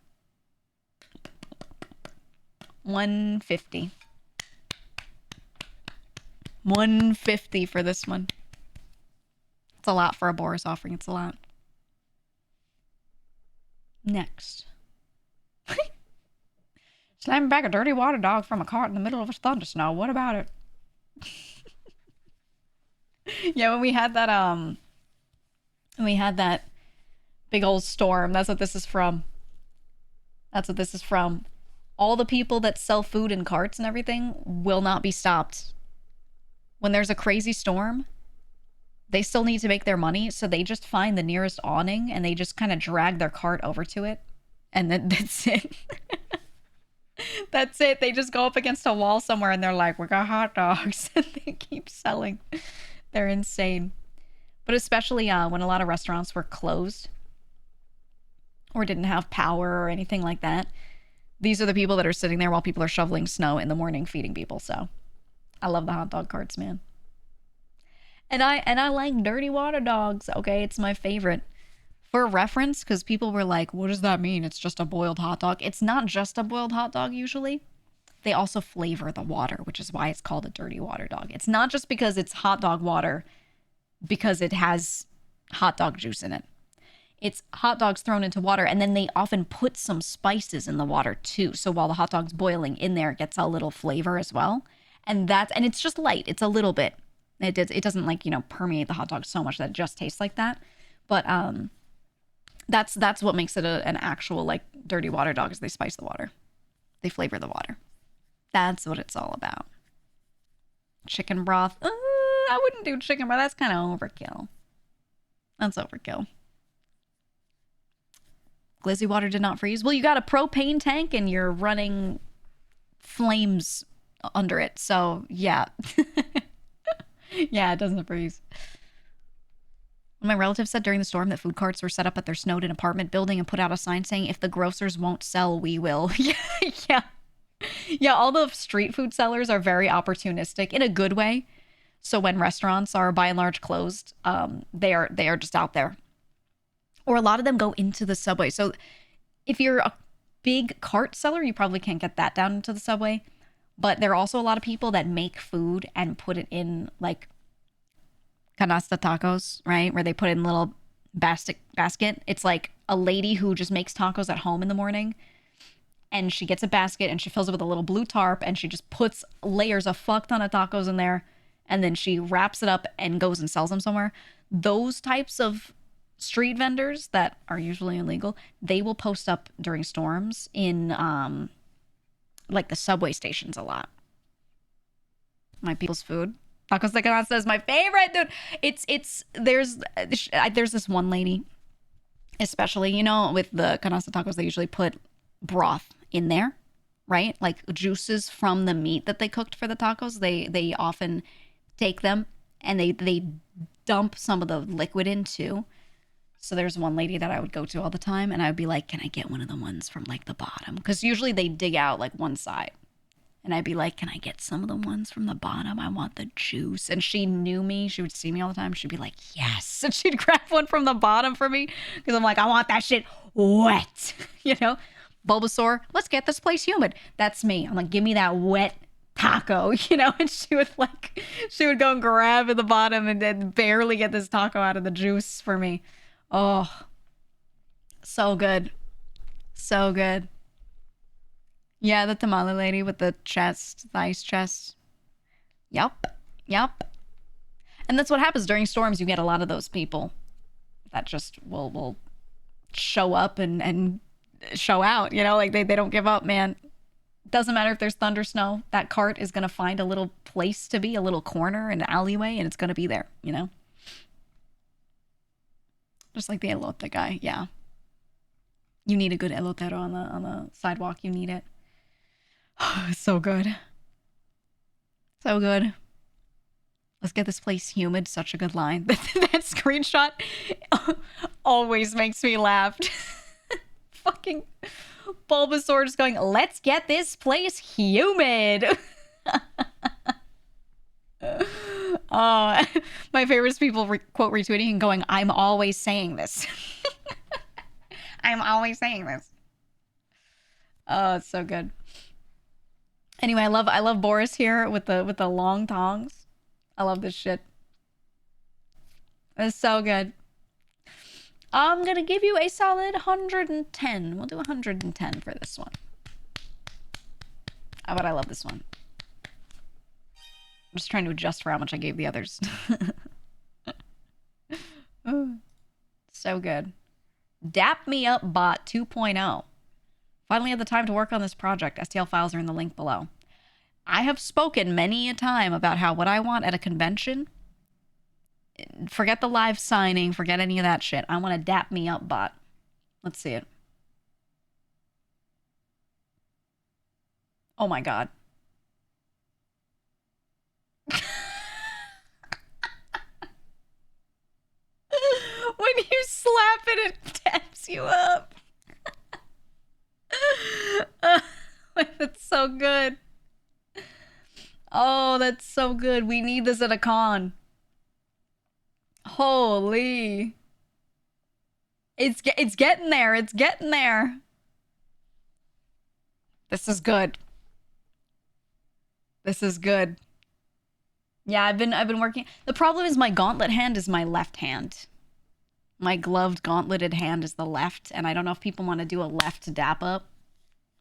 150. 150 for this one. It's a lot for a Boris offering. It's a lot. Next. Slamming back a dirty water dog from a cart in the middle of a thundersnow. What about it? Yeah, when we had that big old storm, that's what this is from. That's what this is from. All the people that sell food in carts and everything will not be stopped. When there's a crazy storm, they still need to make their money, so they just find the nearest awning and they just kind of drag their cart over to it. And then that's it. That's it. They just go up against a wall somewhere and they're like, we got hot dogs. And they keep selling. They're insane. But especially when a lot of restaurants were closed or didn't have power or anything like that, these are the people that are sitting there while people are shoveling snow in the morning feeding people. So I love the hot dog carts, man. And I like dirty water dogs. Okay, it's my favorite. For reference, because people were like, what does that mean? It's just a boiled hot dog. It's not just a boiled hot dog usually. They also flavor the water, which is why it's called a dirty water dog. It's not just because it's hot dog water because it has hot dog juice in it. It's hot dogs thrown into water, and then they often put some spices in the water too. So while the hot dog's boiling in there, it gets a little flavor as well. And it's just light. It's a little bit. It doesn't like, permeate the hot dog so much that it just tastes like that. But that's what makes it an actual like dirty water dog, is they spice the water. They flavor the water. That's what it's all about. Chicken broth. I wouldn't do chicken broth. That's kind of overkill. That's overkill. Glizzy water did not freeze. Well, you got a propane tank and you're running flames under it. So, yeah. Yeah, it doesn't freeze. My relative said during the storm that food carts were set up at their Snowden apartment building and put out a sign saying, if the grocers won't sell, we will. Yeah. Yeah, all the street food sellers are very opportunistic in a good way. So when restaurants are by and large closed, they are just out there. Or a lot of them go into the subway. So if you're a big cart seller, you probably can't get that down into the subway. But there are also a lot of people that make food and put it in like canasta tacos, right? Where they put it in a little basket. It's like a lady who just makes tacos at home in the morning. and she gets a basket and she fills it with a little blue tarp and she just puts layers of fuck ton of tacos in there and then she wraps it up and goes and sells them somewhere. Those types of street vendors that are usually illegal, they will post up during storms in like the subway stations a lot. My people's food. Tacos de canasta is my favorite, dude. There's this one lady, especially, you know, with the canasta tacos, they usually put broth in there, right? Like juices from the meat that they cooked for the tacos. They often take them and they dump some of the liquid in too. So there's one lady that I would go to all the time and I would be like, can I get one of the ones from like the bottom? Because usually they dig out like one side. And I'd be like, can I get some of the ones from the bottom? I want the juice. And she knew me. She would see me all the time. She'd be like, yes. And she'd grab one from the bottom for me. Because I'm like, I want that shit wet. You know? Bulbasaur, let's get this place humid. That's me. I'm like, give me that wet taco. You know? And she would go and grab at the bottom and then barely get this taco out of the juice for me. Oh, so good. So good. Yeah, the tamale lady with the chest, the ice chest. Yup. And that's what happens during storms. You get a lot of those people that just will show up and show out, you know, like they don't give up, man. Doesn't matter if there's thunder, snow. That cart is going to find a little place to be, a little corner, an alleyway, and it's going to be there, you know? Just like the elote guy, yeah. You need a good elotero on the sidewalk. You need it. So good. So good. Let's get this place humid. Such a good line. That screenshot always makes me laugh. Fucking Bulbasaur just going, let's get this place humid. Oh, my favorite is people quote retweeting and going, I'm always saying this. I'm always saying this. Oh, it's so good. Anyway, I love Boris here with the long tongs. I love this shit. It's so good. I'm gonna give you a solid 110. We'll do 110 for this one. But I love this one. I'm just trying to adjust for how much I gave the others. So good. Dap Me Up Bot 2.0. Finally had the time to work on this project. STL files are in the link below. I have spoken many a time about how what I want at a convention, forget the live signing, forget any of that shit. I want a Dap Me Up bot. Let's see it. Oh my god. When you slap it, it taps you up. That's so good. Oh, that's so good. We need this at a con. Holy. It's getting there. It's getting there. This is good. This is good. Yeah, I've been working. The problem is my gauntlet hand is my left hand. My gloved gauntleted hand is the left, and I don't know if people want to do a left dap up.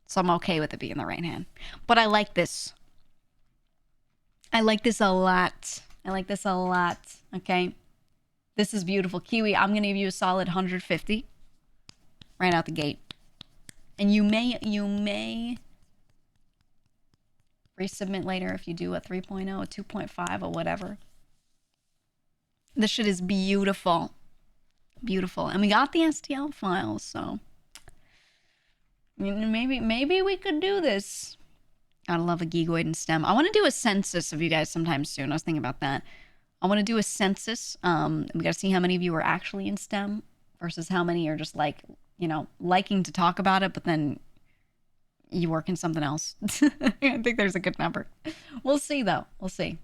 So I'm okay with it being the right hand. But I like this. I like this a lot. I like this a lot. Okay. This is beautiful. Kiwi, I'm going to give you a solid 150. Right out the gate. And you may resubmit later if you do a 3.0, a 2.5, or whatever. This shit is beautiful. Beautiful. And we got the STL files, so maybe we could do this. Gotta love a geegoid in STEM. I want to do a census of you guys sometime soon. I was thinking about that. I want to do a census. We gotta see how many of you are actually in STEM versus how many are just like, you know, liking to talk about it, but then you work in something else. I think there's a good number. We'll see though. We'll see.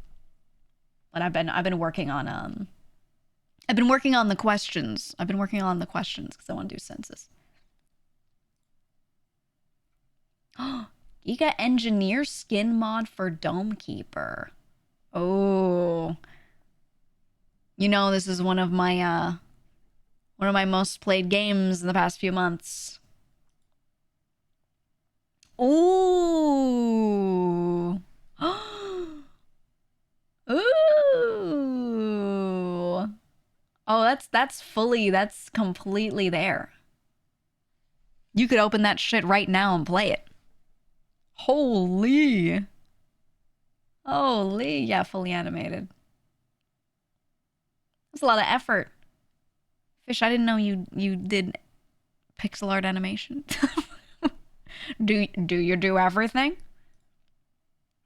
But I've been working on I've been working on the questions. I've been working on the questions because I want to do census. Geega engineer skin mod for Dome Keeper. Oh. You know, this is one of my most played games in the past few months. Ooh. Ooh. Oh, that's completely there. You could open that shit right now and play it. Holy. Holy. Yeah, fully animated. That's a lot of effort. Fish, I didn't know you did pixel art animation. Do you do everything?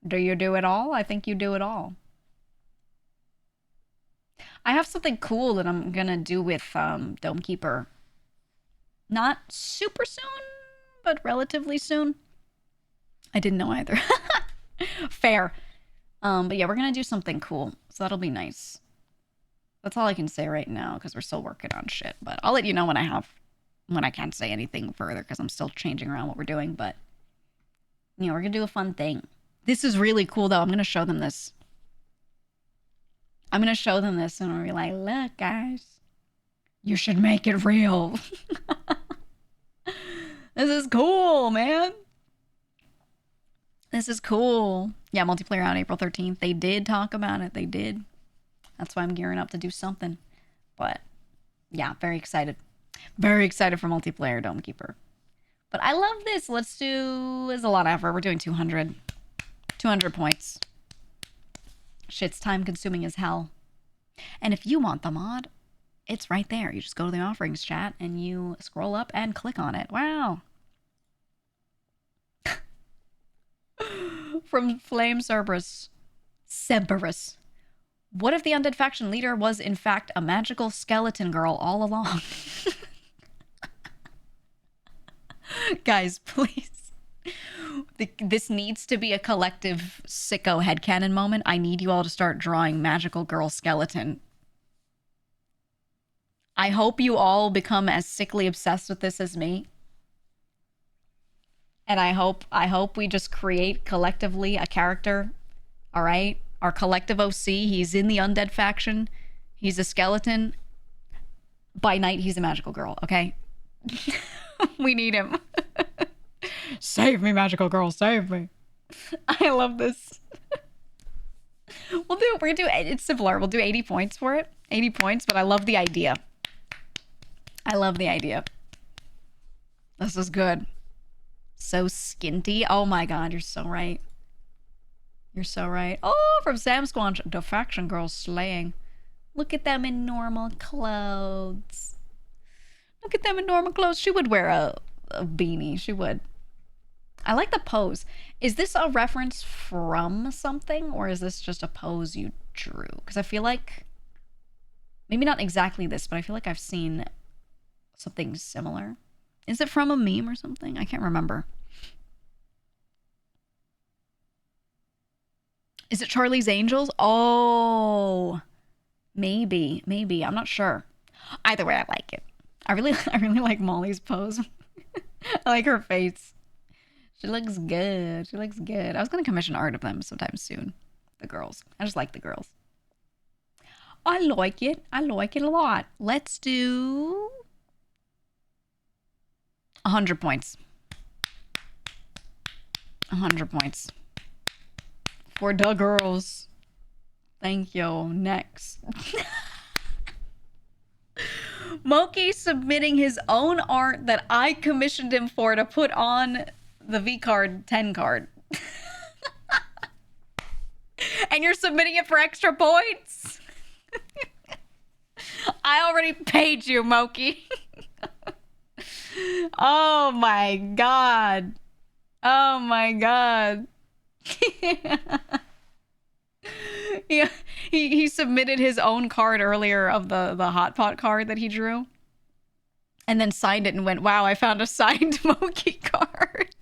Do you do it all? I think you do it all. I have something cool that I'm gonna do with Dome Keeper. Not super soon, but relatively soon. I didn't know either. Fair. But yeah, we're gonna do something cool, so that'll be nice. That's all I can say right now because we're still working on shit. But I'll let you know when I can't say anything further because I'm still changing around what we're doing. But you know, we're gonna do a fun thing. This is really cool though. I'm gonna show them this. I'm gonna show them this and we'll be like, look, guys, you should make it real. This is cool, man. This is cool. Yeah, multiplayer on April 13th. They did talk about it. They did. That's why I'm gearing up to do something. But yeah, very excited. Very excited for multiplayer Dome Keeper. But I love this. Let's do... It's a lot of effort. We're doing 200. 200 points. Shit's time consuming as hell. And if you want the mod, it's right there. You just go to the offerings chat and you scroll up and click on it. Wow. From Flame Cerberus. Cerberus. What if the undead faction leader was in fact a magical skeleton girl all along? Guys, please. This needs to be a collective sicko headcanon moment. I need you all to start drawing magical girl skeleton. I hope you all become as sickly obsessed with this as me. And I hope we just create collectively a character. All right? Our collective OC, he's in the undead faction. He's a skeleton. By night, he's a magical girl, okay? We need him. Save me, magical girl, save me. I love this. We're gonna do, it's simpler. We'll do 80 points for it. 80 points, but I love the idea. I love the idea. This is good. So skinty. Oh my god, you're so right. You're so right. Oh, from Sam Squanch, the faction girls slaying. Look at them in normal clothes. Look at them in normal clothes. She would wear a beanie. She would. I like the pose. Is this a reference from something, or is this just a pose you drew? Because I feel like, maybe not exactly this, but I feel like I've seen something similar. Is it from a meme or something? I can't remember. Is it Charlie's Angels? Oh, maybe. I'm not sure. Either way, I like it. I really like Molly's pose. I like her face. She looks good. She looks good. I was gonna commission art of them sometime soon. The girls. I just like the girls. I like it. I like it a lot. Let's do 100 points. 100 points. For the girls. Thank you. Next. Moki submitting his own art that I commissioned him for to put on the V-card 10 card. And you're submitting it for extra points? I already paid you, Moki. Oh my god. Oh my god. Yeah, he submitted his own card earlier of the hot pot card that he drew, and then signed it and went, wow, I found a signed Moki card.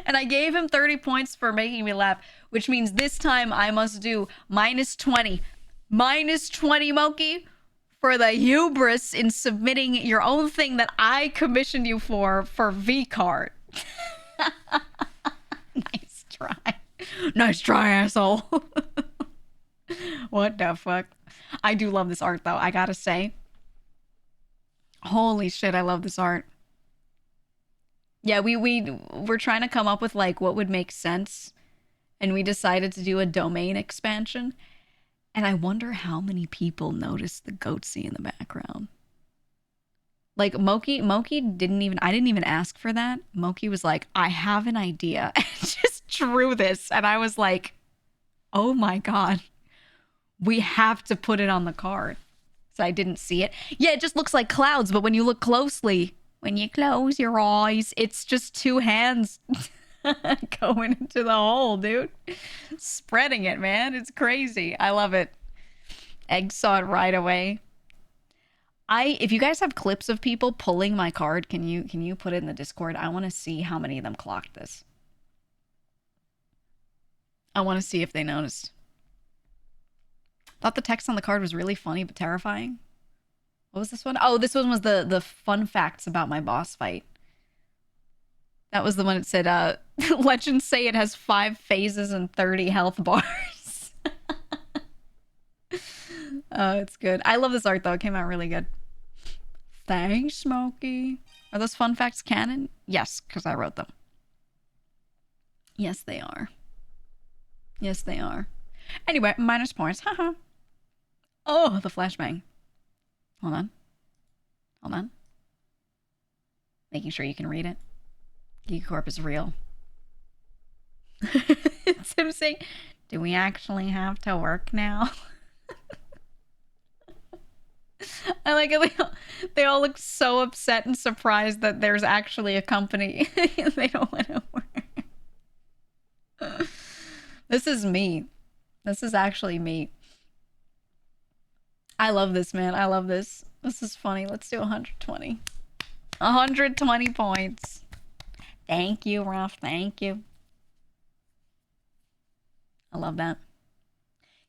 And I gave him 30 points for making me laugh, which means this time I must do -20. -20, Moki, for the hubris in submitting your own thing that I commissioned you for V-card. Nice try. Nice try, asshole. What the fuck? I do love this art, though, I gotta say. Holy shit, I love this art. Yeah, we're trying to come up with like what would make sense, and we decided to do a domain expansion. And I wonder how many people noticed the goatsy in the background. Like Moki didn't even, I didn't even ask for that. Moki was like, I have an idea, and just drew this, and I was like, oh my god, we have to put it on the card. So I didn't see it. Yeah, it just looks like clouds, but when you look closely, when you close your eyes, it's just two hands going into the hole, dude. Spreading it, man. It's crazy. I love it. Egg saw it right away. If you guys have clips of people pulling my card, can you put it in the Discord? I want to see how many of them clocked this. I want to see if they noticed. Thought the text on the card was really funny but terrifying. What was this one? Oh, this one was the fun facts about my boss fight. That was the one that said, legends say it has 5 phases and 30 health bars. Oh, it's good. I love this art, though. It came out really good. Thanks, Smokey. Are those fun facts canon? Yes, because I wrote them. Yes, they are. Yes, they are. Anyway, minus points. Haha. Oh, the flashbang. Hold on. Hold on. Making sure you can read it. Geega Corp is real. It's him saying, do we actually have to work now? I like it. They all look so upset and surprised that there's actually a company. They don't want to work. This is me. This is actually me. I love this, man. I love this. This is funny. Let's do 120. 120 points. Thank you, Ruff. Thank you. I love that.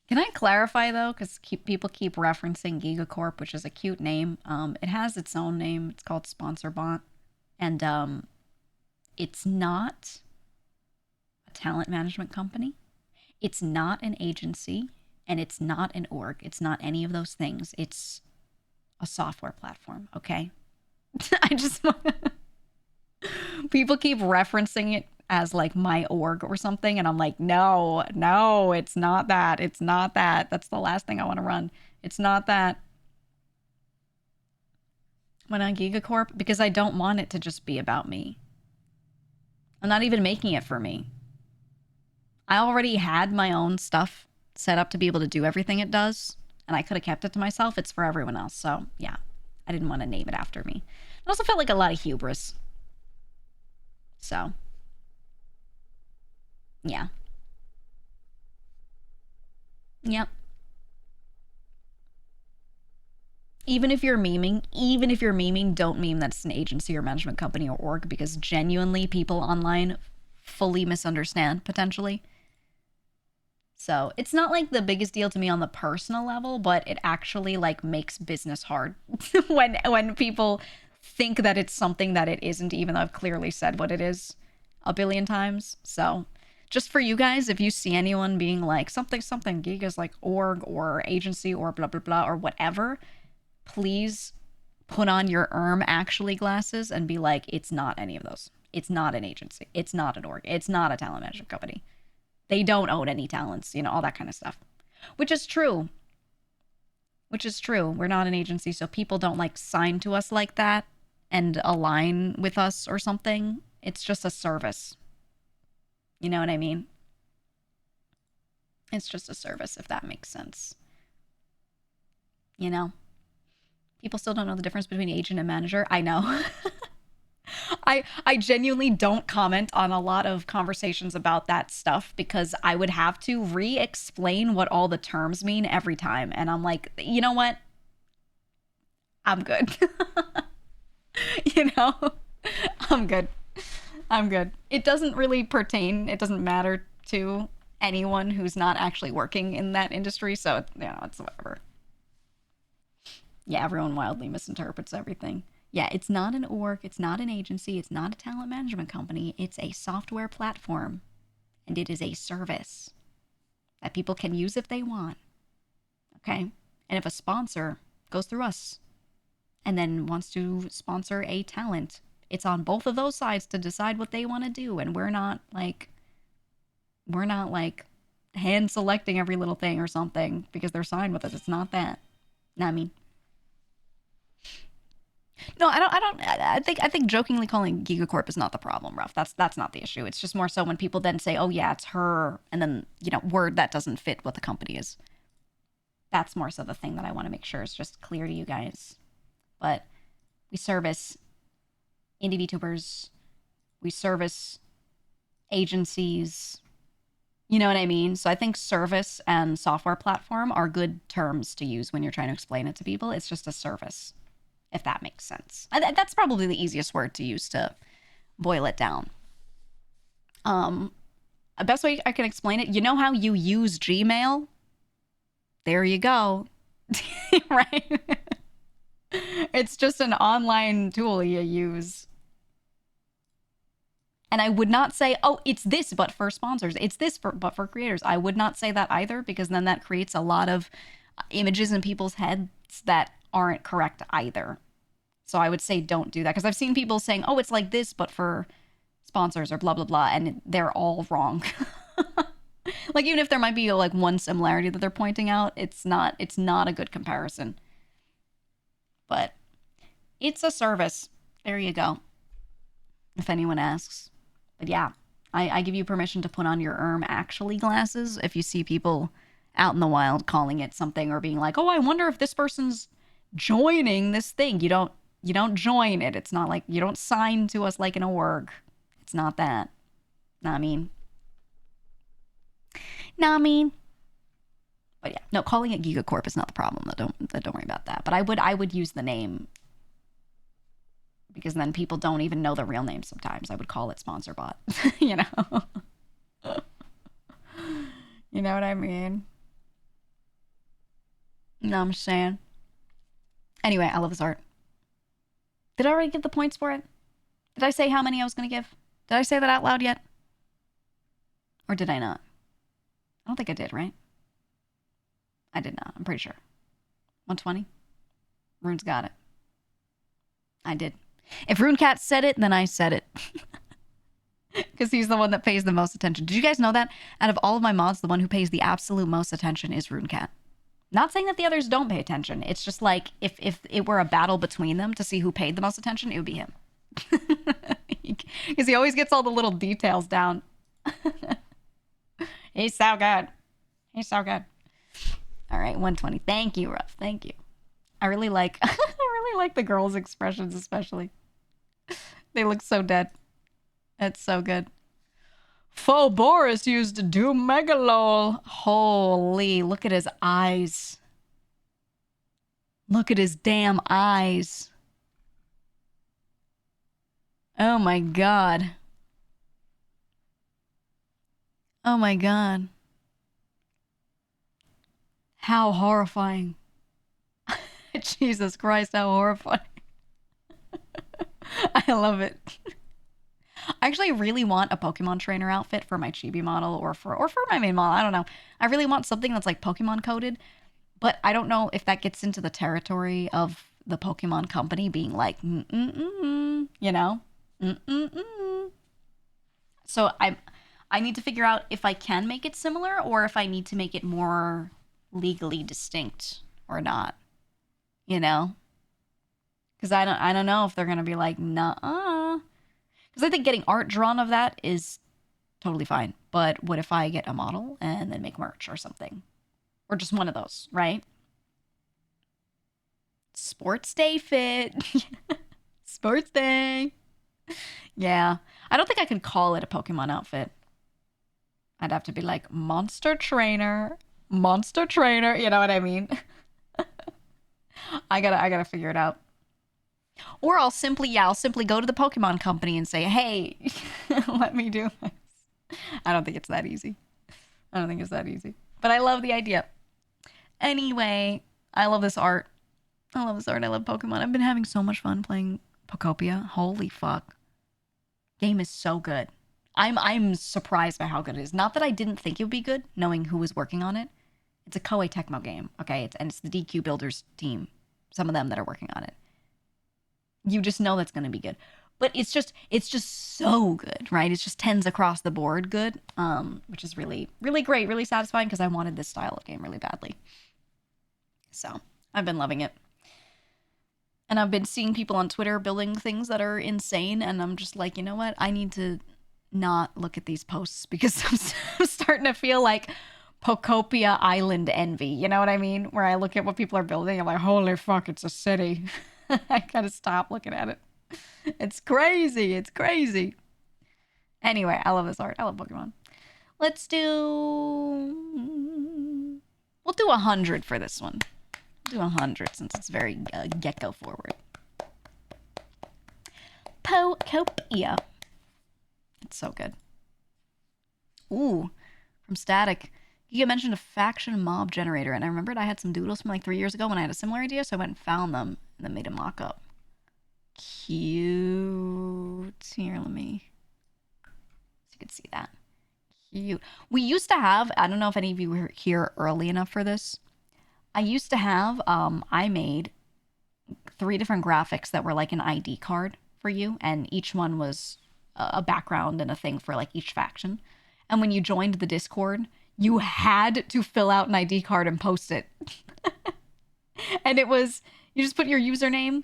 Can I clarify, though? Because people keep referencing Geega Corp, which is a cute name. It has its own name. It's called SponsorBot. And it's not a talent management company. It's not an agency. And it's not an org. It's not any of those things. It's a software platform, okay? I just want to... People keep referencing it as like my org or something, and I'm like, no, it's not that. It's not that. That's the last thing I want to run. It's not that. When on Geega Corp, because I don't want it to just be about me. I'm not even making it for me. I already had my own stuff set up to be able to do everything it does, and I could have kept it to myself. It's for everyone else. So yeah, I didn't want to name it after me. It also felt like a lot of hubris. So yeah. Yep. Even if you're memeing, don't meme that it's an agency or management company or org, because genuinely people online fully misunderstand potentially. So it's not like the biggest deal to me on the personal level, but it actually like makes business hard when people think that it's something that it isn't, even though I've clearly said what it is a billion times. So just for you guys, if you see anyone being like something Geega's like org or agency or blah blah blah or whatever, please put on your actually glasses and be like, it's not any of those. It's not an agency. It's not an org. It's not a talent management company. They don't own any talents, all that kind of stuff. Which is true. We're not an agency, so people don't like sign to us like that and align with us or something. It's just a service. You know what I mean? It's just a service, if that makes sense. People still don't know the difference between agent and manager. I know. I genuinely don't comment on a lot of conversations about that stuff because I would have to re-explain what all the terms mean every time. And I'm like, you know what? I'm good. I'm good. It doesn't really pertain. It doesn't matter to anyone who's not actually working in that industry. So, it's whatever. Yeah, everyone wildly misinterprets everything. Yeah, it's not an org, it's not an agency, it's not a talent management company, it's a software platform. And it is a service that people can use if they want. Okay? And if a sponsor goes through us and then wants to sponsor a talent, It's on both of those sides to decide what they want to do, and we're not like hand selecting every little thing or something because they're signed with us. It's not that. No, I mean, no, I think jokingly calling Geega Corp is not the problem, Ruff. That's not the issue. It's just more so when people then say, oh yeah, it's her, and then, word that doesn't fit what the company is. That's more so the thing that I want to make sure is just clear to you guys. But we service indie VTubers. We service agencies. You know what I mean? So I think service and software platform are good terms to use when you're trying to explain it to people. It's just a service, if that makes sense. That's probably the easiest word to use to boil it down. The best way I can explain it, you know how you use Gmail? There you go. Right? It's just an online tool you use. And I would not say, oh, it's this, but for sponsors. It's this, but for creators. I would not say that either, because then that creates a lot of images in people's heads that aren't correct either. So I would say don't do that, because I've seen people saying, oh, it's like this, but for sponsors or blah, blah, blah, and they're all wrong. Like, even if there might be like one similarity that they're pointing out, it's not a good comparison. But it's a service. There you go. If anyone asks. But yeah, I give you permission to put on your actually glasses if you see people out in the wild calling it something or being like, oh, I wonder if this person's joining this thing. You don't join it. It's not like you don't sign to us like in a org. It's not that. Nah, I mean. But yeah, no, calling it Geega Corp is not the problem. Don't worry about that. But I would use the name, because then people don't even know the real name sometimes. I would call it Sponsor Bot. You know? You know what I mean? No, I'm just saying. Anyway, I love this art. Did I already give the points for it? Did I say how many I was going to give? Did I say that out loud yet? Or did I not? I don't think I did, right? I did not. I'm pretty sure. 120? Rune's got it. I did. If RuneCat said it, then I said it. Because he's the one that pays the most attention. Did you guys know that? Out of all of my mods, the one who pays the absolute most attention is RuneCat. Not saying that the others don't pay attention. It's just like, if it were a battle between them to see who paid the most attention, it would be him. Because he always gets all the little details down. He's so good. He's so good. All right, 120. Thank you, Ruff. Thank you. I really like the girls' expressions, especially. They look so dead. It's so good. Faux Boris used Doom Megalol. Holy, look at his eyes. Look at his damn eyes. Oh my god. Oh my god. How horrifying. Jesus Christ, how horrifying. I love it. I actually really want a Pokemon trainer outfit for my chibi model or for my main model. I don't know. I really want something that's like Pokemon coded, but I don't know if that gets into the territory of the Pokemon company being like, you know? So I need to figure out if I can make it similar or if I need to make it more legally distinct or not, you know? Because I don't know if they're gonna be like, nah. Because I think getting art drawn of that is totally fine. But what if I get a model and then make merch or something? Or just one of those, right? Sports Day fit. Sports Day. Yeah. I don't think I could call it a Pokemon outfit. I'd have to be like, Monster Trainer. Monster Trainer. You know what I mean? I gotta figure it out. Or I'll simply go to the Pokemon company and say, hey, let me do this. I don't think it's that easy. But I love the idea. Anyway, I love this art. I love Pokemon. I've been having so much fun playing Pokopia. Holy fuck. Game is so good. I'm surprised by how good it is. Not that I didn't think it would be good, knowing who was working on it. It's a Koei Tecmo game, okay? It's the DQ Builders team. Some of them that are working on it. You just know that's going to be good. But it's just so good, right? It's just tens across the board good, which is really, really great, really satisfying because I wanted this style of game really badly. So I've been loving it. And I've been seeing people on Twitter building things that are insane, and I'm just like, you know what? I need to not look at these posts because I'm starting to feel like Pocopia Island envy. You know what I mean? Where I look at what people are building, I'm like, holy fuck, it's a city. I gotta stop looking at it. It's crazy. It's crazy. Anyway, I love this art. I love Pokemon. Let's do... We'll do 100 for this one. We'll do 100 since it's very gecko forward. Pocopia. It's so good. Ooh, from Static. You mentioned a faction mob generator, and I remembered I had some doodles from like 3 years ago when I had a similar idea, so I went and found them and then made a mock-up. Cute. Here, let me... so you can see that. Cute. We used to have, I don't know if any of you were here early enough for this. I used to have, I made 3 different graphics that were like an ID card for you, and each one was a background and a thing for like each faction. And when you joined the Discord, you had to fill out an ID card and post it. And it was, you just put your username.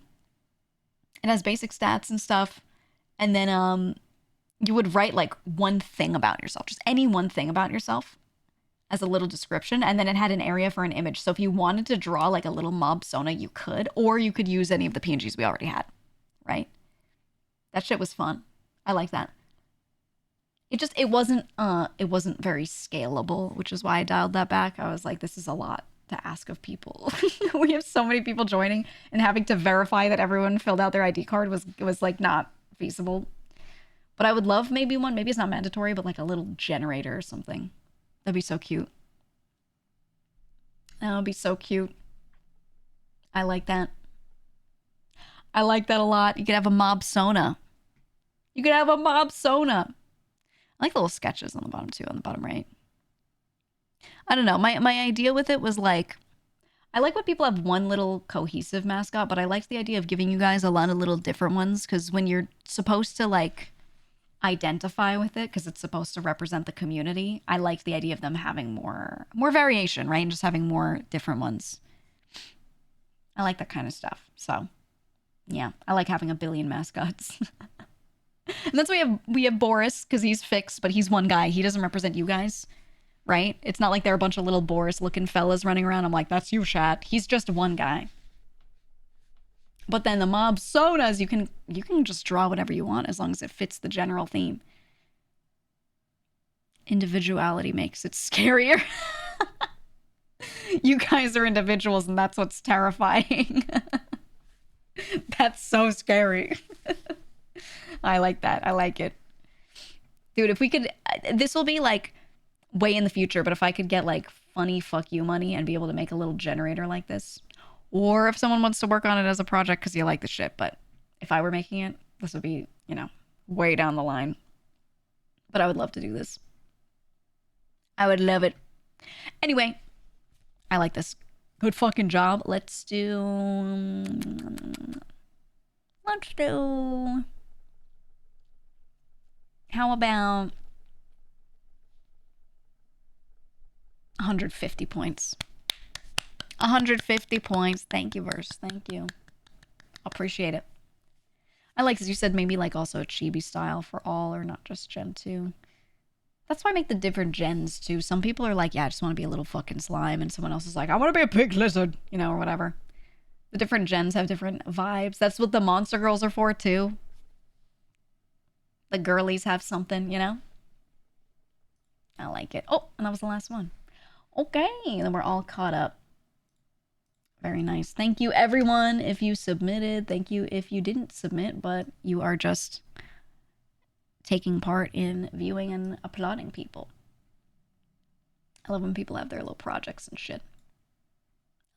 It has basic stats and stuff. And then you would write like one thing about yourself, just any one thing about yourself as a little description. And then it had an area for an image. So if you wanted to draw like a little mob Sona, you could, or you could use any of the PNGs we already had, right? That shit was fun. I like that. It wasn't very scalable, which is why I dialed that back. I was like, this is a lot to ask of people. We have so many people joining, and having to verify that everyone filled out their ID card was like not feasible. But I would love maybe one, maybe it's not mandatory, but like a little generator or something. That'd be so cute. That would be so cute. I like that. I like that a lot. You could have a mob Sona. You could have a mob Sona. I like the little sketches on the bottom too, on the bottom right. I don't know. My idea with it was like, I like when people have one little cohesive mascot, but I liked the idea of giving you guys a lot of little different ones, because when you're supposed to like identify with it, because it's supposed to represent the community, I like the idea of them having more variation, right? And just having more different ones. I like that kind of stuff. So yeah, I like having a billion mascots. And that's why we have Boris, because he's fixed, but he's one guy. He doesn't represent you guys, right? It's not like there are a bunch of little Boris-looking fellas running around. I'm like, that's you, Shat. He's just one guy. But then the mob Sonas, you can just draw whatever you want as long as it fits the general theme. Individuality makes it scarier. You guys are individuals, and that's what's terrifying. That's so scary. I like that. I like it. Dude, if we could... This will be, like, way in the future, but if I could get, like, funny fuck you money and be able to make a little generator like this, or if someone wants to work on it as a project because you like the shit, but if I were making it, this would be, you know, way down the line. But I would love to do this. I would love it. Anyway, I like this. Good fucking job. Let's do... How about 150 points? 150 points. Thank you, Verse. Thank you. Appreciate it. I like, as you said, maybe like also a chibi style for all, or not just Gen 2. That's why I make the different gens too. Some people are like, yeah, I just want to be a little fucking slime. And someone else is like, I want to be a pig lizard, you know, or whatever. The different gens have different vibes. That's what the monster girls are for too. The girlies have something, you know? I like it. Oh, and that was the last one. Okay, then we're all caught up. Very nice. Thank you, everyone, if you submitted. Thank you if you didn't submit, but you are just taking part in viewing and applauding people. I love when people have their little projects and shit.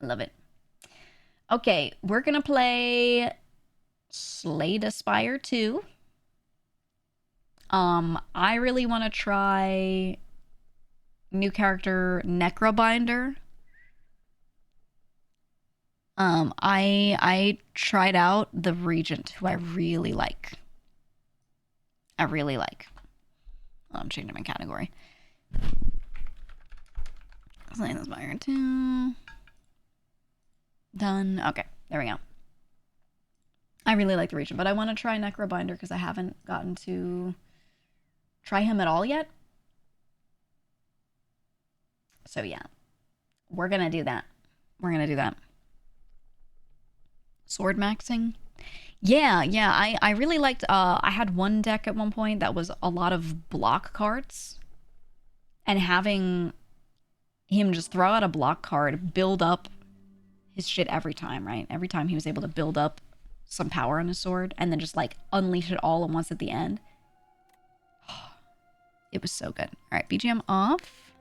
I love it. Okay, we're going to play Slay the Spire 2. I really want to try new character Necrobinder. I tried out the Regent, who I really like. I really like. Oh, I'm changing my category. Slaying the Spire 2. Done. Okay, there we go. I really like the region, but I want to try Necrobinder because I haven't gotten to try him at all yet. So yeah, we're going to do that. We're going to do that. Sword maxing. Yeah, I really liked, I had one deck at one point that was a lot of block cards. And having him just throw out a block card, build up his shit every time, right? Every time he was able to build up some power on his sword and then just like unleash it all at once at the end. It was so good. All right, BGM off.